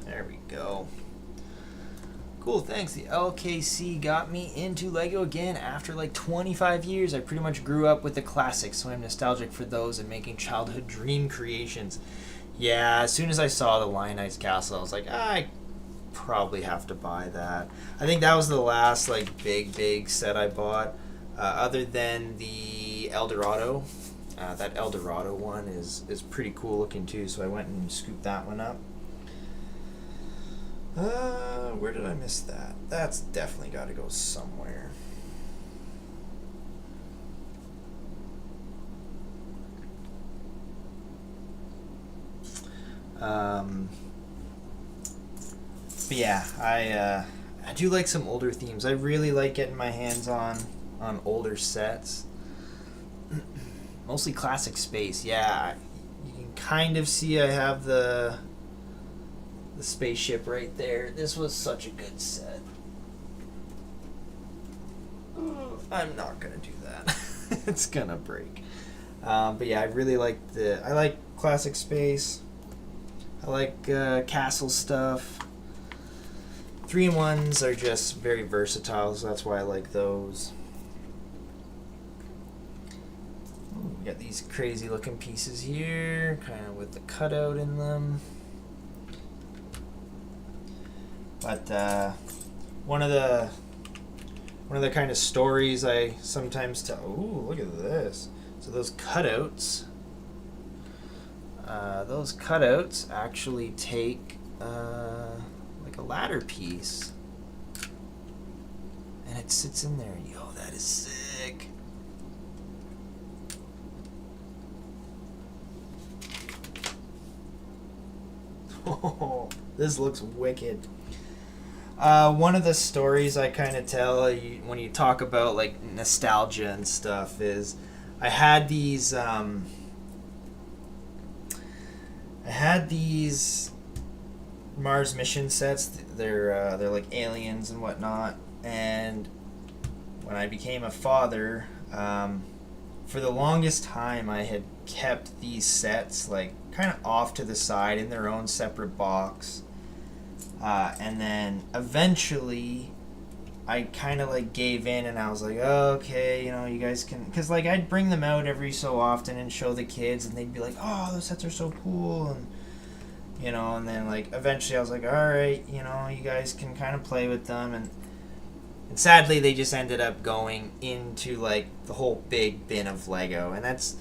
There we go. Cool, thanks. The LKC got me into Lego again after like 25 years. I pretty much grew up with the classics, so I'm nostalgic for those and making childhood dream creations. Yeah, as soon as I saw the Lion Knight's Castle, I was like, I probably have to buy that. I think that was the last like big set I bought, other than the Eldorado. That Eldorado one is pretty cool looking too, so I went and scooped that one up. Where did I miss that? That's definitely got to go somewhere. But yeah, I do like some older themes. I really like getting my hands on older sets. Mostly classic space. Yeah, you can kind of see I have the spaceship right there. This was such a good set. I'm not gonna do that. It's gonna break. But yeah, I really like I like classic space. I like castle stuff. 3-in-1s are just very versatile, so that's why I like those. Ooh, we got these crazy looking pieces here, kind of with the cutout in them. But one of the kind of stories I sometimes tell. Ooh, look at this! So those cutouts actually take like a ladder piece, and it sits in there. Yo, that is sick. Oh, this looks wicked. One of the stories I kind of tell when you talk about like nostalgia and stuff is I had these Mars mission sets. They're like aliens and whatnot. And when I became a father, for the longest time I had kept these sets like kind of off to the side in their own separate box. And then eventually I kind of like gave in and I was like, oh, okay, you guys can, because like I'd bring them out every so often and show the kids and they'd be like, oh, those sets are so cool, and and then like eventually I was like, all right, you guys can kind of play with them, and sadly they just ended up going into like the whole big bin of Lego, and that's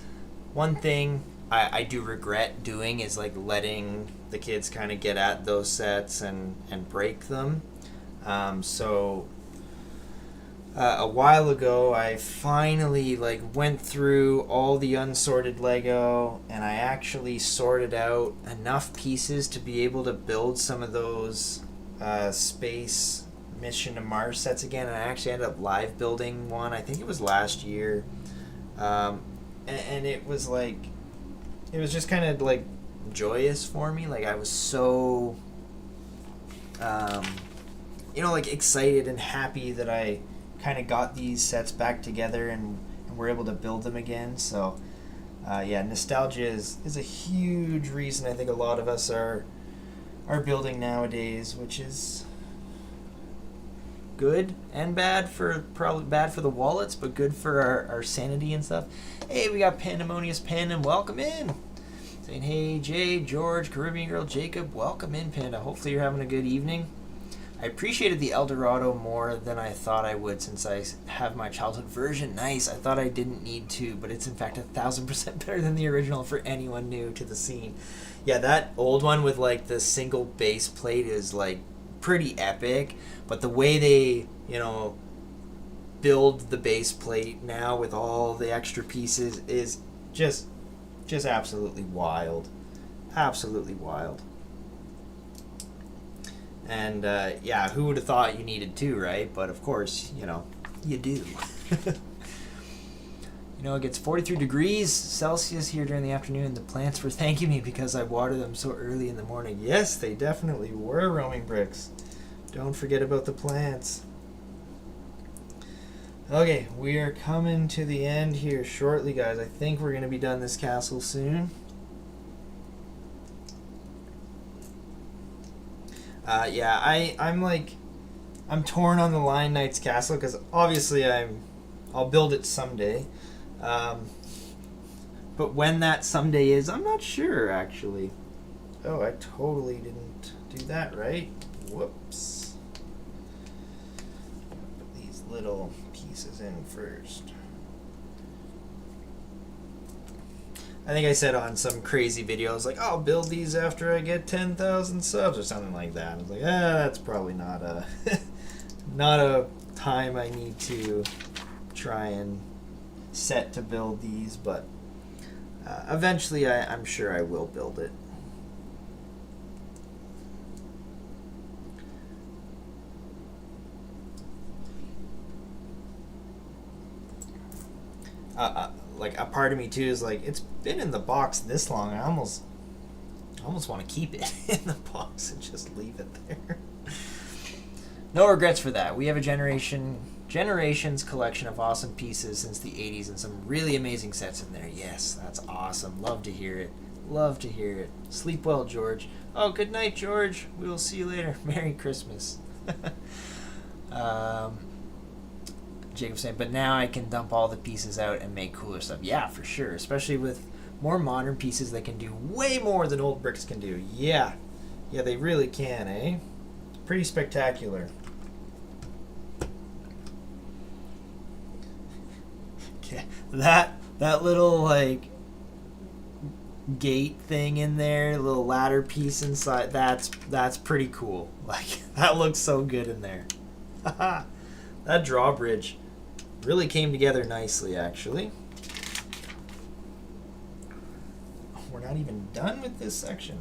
one thing I do regret doing, is like letting the kids kind of get at those sets and break them. So a while ago I finally like went through all the unsorted Lego, and I actually sorted out enough pieces to be able to build some of those space mission to Mars sets again, and I actually ended up live building one. I think it was last year, and it was like, it was just kind of like joyous for me. Like I was so like excited and happy that I kind of got these sets back together and we're able to build them again. So yeah, nostalgia is a huge reason I think a lot of us are building nowadays, which is good and bad. Probably bad for the wallets, but good for our sanity and stuff. Hey, we got Pandemonious Panda, welcome in. Saying hey, Jay, George, Caribbean Girl, Jacob, welcome in, Panda. Hopefully you're having a good evening. I appreciated the Eldorado more than I thought I would, since I have my childhood version. Nice. I thought I didn't need to, but it's in fact 1,000% better than the original for anyone new to the scene. Yeah, that old one with like the single base plate is like pretty epic, but the way they, build the base plate now with all the extra pieces is just absolutely wild. Absolutely wild. And yeah, who would have thought you needed two, right? But of course, you do. It gets 43 degrees Celsius here during the afternoon. The plants were thanking me because I water them so early in the morning. Yes, they definitely were, Roaming Bricks. Don't forget about the plants. Okay, we are coming to the end here shortly, guys. I think we're going to be done this castle soon. Yeah, I'm torn on the Lion Knight's castle, because obviously I'll build it someday. But when that someday is, I'm not sure, actually. Oh, I totally didn't do that right. Whoops. Put these little pieces in first. I think I said on some crazy videos, like, I'll build these after I get 10,000 subs or something like that. I was like, that's probably not a not a time I need to try and set to build these, but eventually I'm sure I will build it. like a part of me too is like, it's been in the box this long. I almost want to keep it in the box and just leave it there. No regrets for that. We have a generations collection of awesome pieces since the 80s and some really amazing sets in there. Yes, that's awesome. Love to hear it. Love to hear it. Sleep well, George. Oh, good night, George. We will see you later. Merry Christmas. Jacob saying, but now I can dump all the pieces out and make cooler stuff. Yeah, for sure. Especially with more modern pieces that can do way more than old bricks can do. Yeah. Yeah, they really can, eh? Pretty spectacular. Okay. That little, like, gate thing in there, little ladder piece inside, that's pretty cool. Like, that looks so good in there. That drawbridge really came together nicely, actually. We're not even done with this section.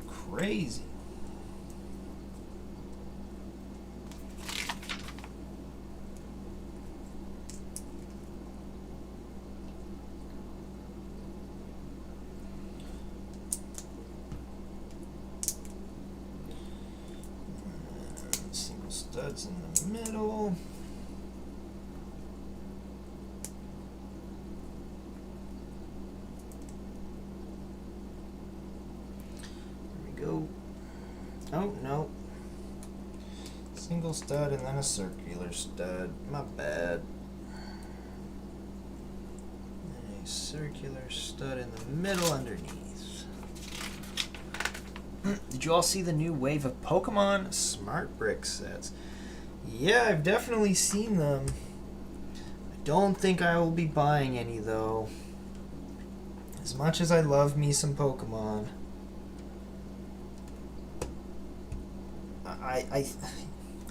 Crazy. Single studs in the middle. Go. Oh, no. Single stud and then a circular stud. My bad. And a circular stud in the middle underneath. Did you all see the new wave of Pokemon Smart Brick sets? Yeah, I've definitely seen them. I don't think I will be buying any, though. As much as I love me some Pokemon, I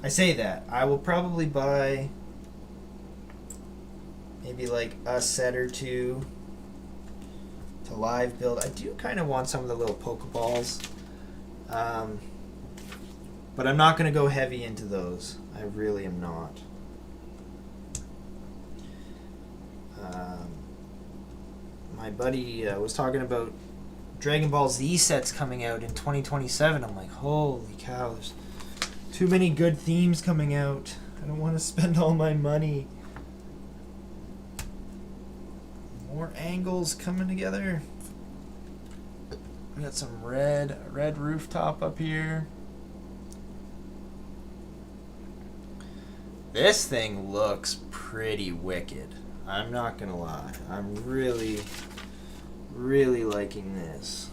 say that. I will probably buy maybe like a set or two to live build. I do kind of want some of the little Pokeballs. But I'm not going to go heavy into those. I really am not. My buddy was talking about Dragon Ball Z sets coming out in 2027. I'm like, holy cow, there's too many good themes coming out. I don't want to spend all my money. More angles coming together. We got some red rooftop up here. This thing looks pretty wicked. I'm not gonna lie. I'm really, really liking this.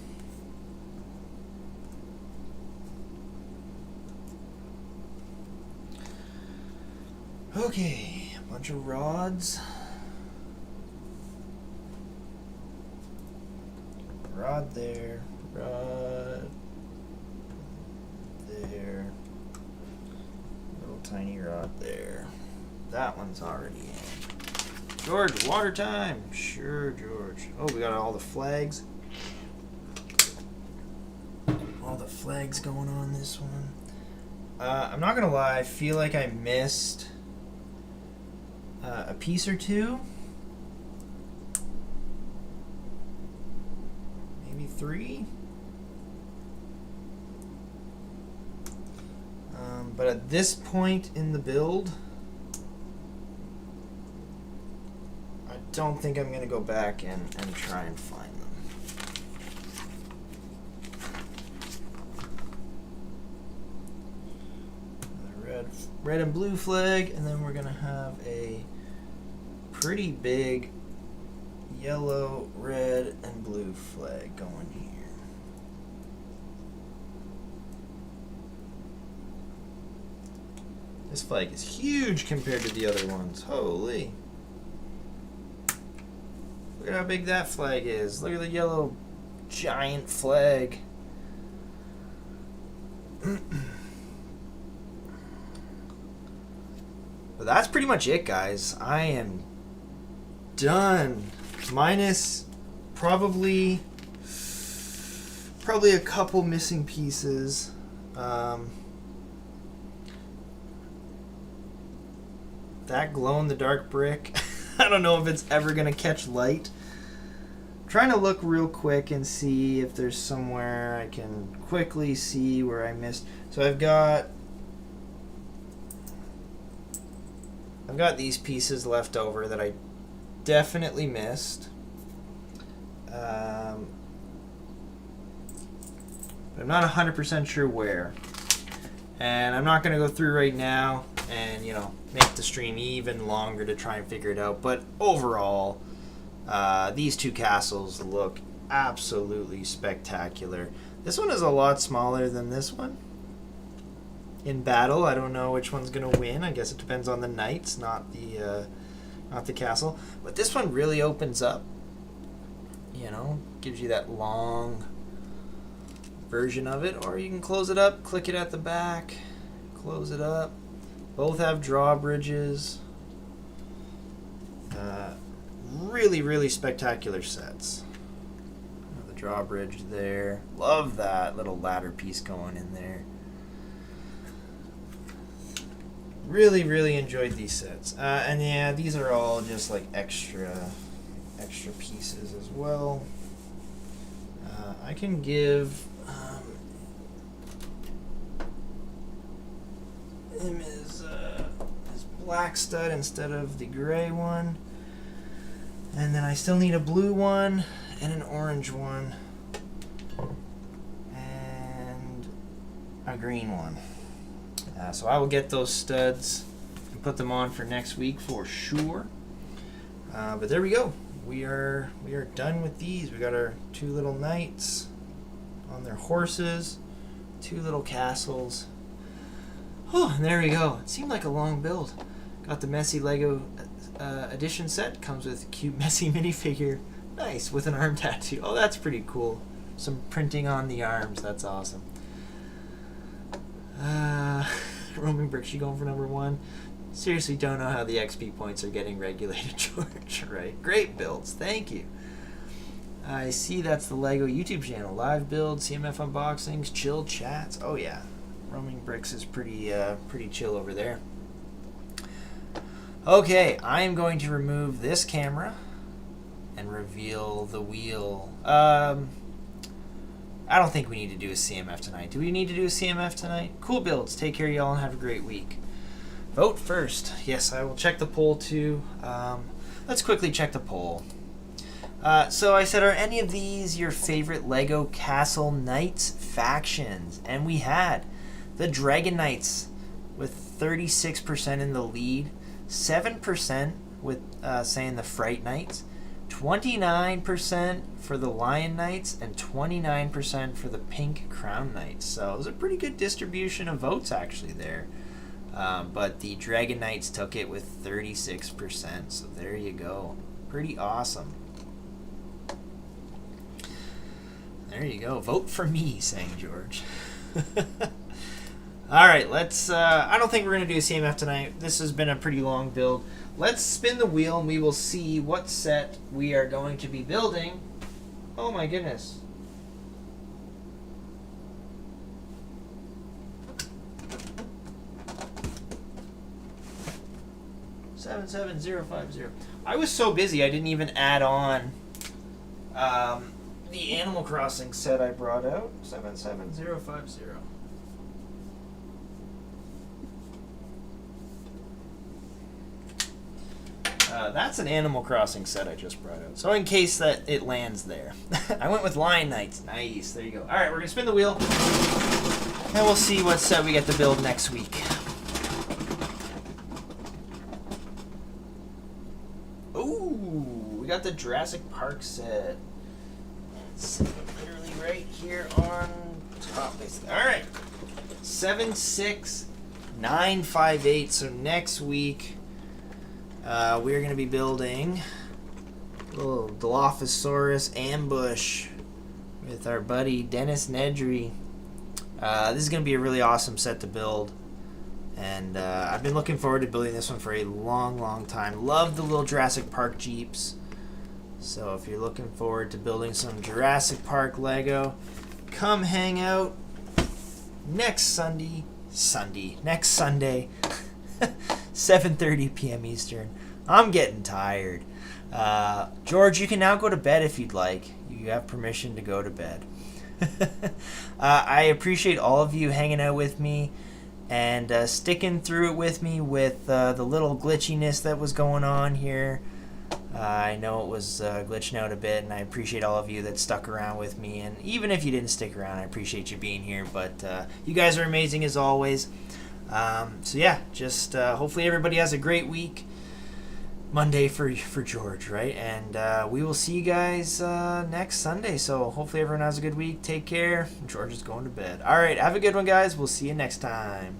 Okay, a bunch of rods. Rod there, rod there, little tiny rod there. That one's already in. George, water time. Sure, George. Oh, we got all the flags. All the flags going on this one. I'm not gonna lie, I feel like I missed a piece or two. Maybe 3. But at this point in the build, I don't think I'm going to go back and try and find them. The red and blue flag, and then we're going to have a pretty big yellow, red, and blue flag going here. This flag is huge compared to the other ones. Holy. Look at how big that flag is. Look at the yellow giant flag. But that's pretty much it, guys. I am done. Minus probably a couple missing pieces. that glow-in-the-dark brick. I don't know if it's ever going to catch light. I'm trying to look real quick and see if there's somewhere I can quickly see where I missed. So I've got these pieces left over that I definitely missed. But I'm not 100% sure where. And I'm not going to go through right now and, make the stream even longer to try and figure it out. But overall, these two castles look absolutely spectacular. This one is a lot smaller than this one. In battle, I don't know which one's going to win. I guess it depends on the knights, not the castle. But this one really opens up. Gives you that long version of it, or you can close it up, click it at the back, close it up. Both have drawbridges. Really, really spectacular sets. The drawbridge there. Love that little ladder piece going in there. Really, really enjoyed these sets. And yeah, these are all just like extra pieces as well. I can give him his black stud instead of the gray one. And then I still need a blue one and an orange one and a green one. So I will get those studs and put them on for next week for sure. But there we go. We are done with these. We got our two little knights on their horses, two little castles. Oh, and there we go. It seemed like a long build. Got the messy Lego edition set. Comes with a cute messy minifigure. Nice, with an arm tattoo. Oh, that's pretty cool. Some printing on the arms. That's awesome. Roaming Bricks, you going for number one? Seriously, don't know how the XP points are getting regulated, George. Right? Great builds. Thank you. I see that's the Lego YouTube channel. Live builds, CMF unboxings, chill chats. Oh yeah, Roaming Bricks is pretty chill over there. Okay, I am going to remove this camera and reveal the wheel. I don't think we need to do a CMF tonight. Do we need to do a CMF tonight? Cool builds. Take care, y'all, and have a great week. Vote first. Yes, I will check the poll too. Let's quickly check the poll. So I said, are any of these your favorite Lego Castle Knights factions? And we had the Dragon Knights with 36% in the lead, 7% with saying the Fright Knights, 29% for the Lion Knights, and 29% for the Pink Crown Knights. So it was a pretty good distribution of votes actually there. But the Dragon Knights took it with 36%. So there you go. Pretty awesome. There you go. Vote for me, saying George. All right, let's... I don't think we're going to do a CMF tonight. This has been a pretty long build. Let's spin the wheel and we will see what set we are going to be building. Oh my goodness. $77050. I was so busy I didn't even add on the Animal Crossing set I brought out. 77050. That's an Animal Crossing set I just brought out. So in case that it lands there. I went with Lion Knights. Nice. There you go. Alright, we're going to spin the wheel. And we'll see what set we get to build next week. Ooh, we got the Jurassic Park set. It's literally right here on top. Alright. 76958. So next week... we're going to be building a little Dilophosaurus ambush with our buddy Dennis Nedry. This is going to be a really awesome set to build. And I've been looking forward to building this one for a long, long time. Love the little Jurassic Park Jeeps. So if you're looking forward to building some Jurassic Park Lego, come hang out next Sunday. 7:30 p.m. Eastern. I'm getting tired. George, you can now go to bed if you'd like. You have permission to go to bed. I appreciate all of you hanging out with me and sticking through it with me with the little glitchiness that was going on here. I know it was glitching out a bit, and I appreciate all of you that stuck around with me. And even if you didn't stick around, I appreciate you being here. But you guys are amazing as always. So yeah, just hopefully everybody has a great week. Monday for George, right? And we will see you guys next Sunday. So hopefully everyone has a good week. Take care. George is going to bed. All right, have a good one, guys. We'll see you next time.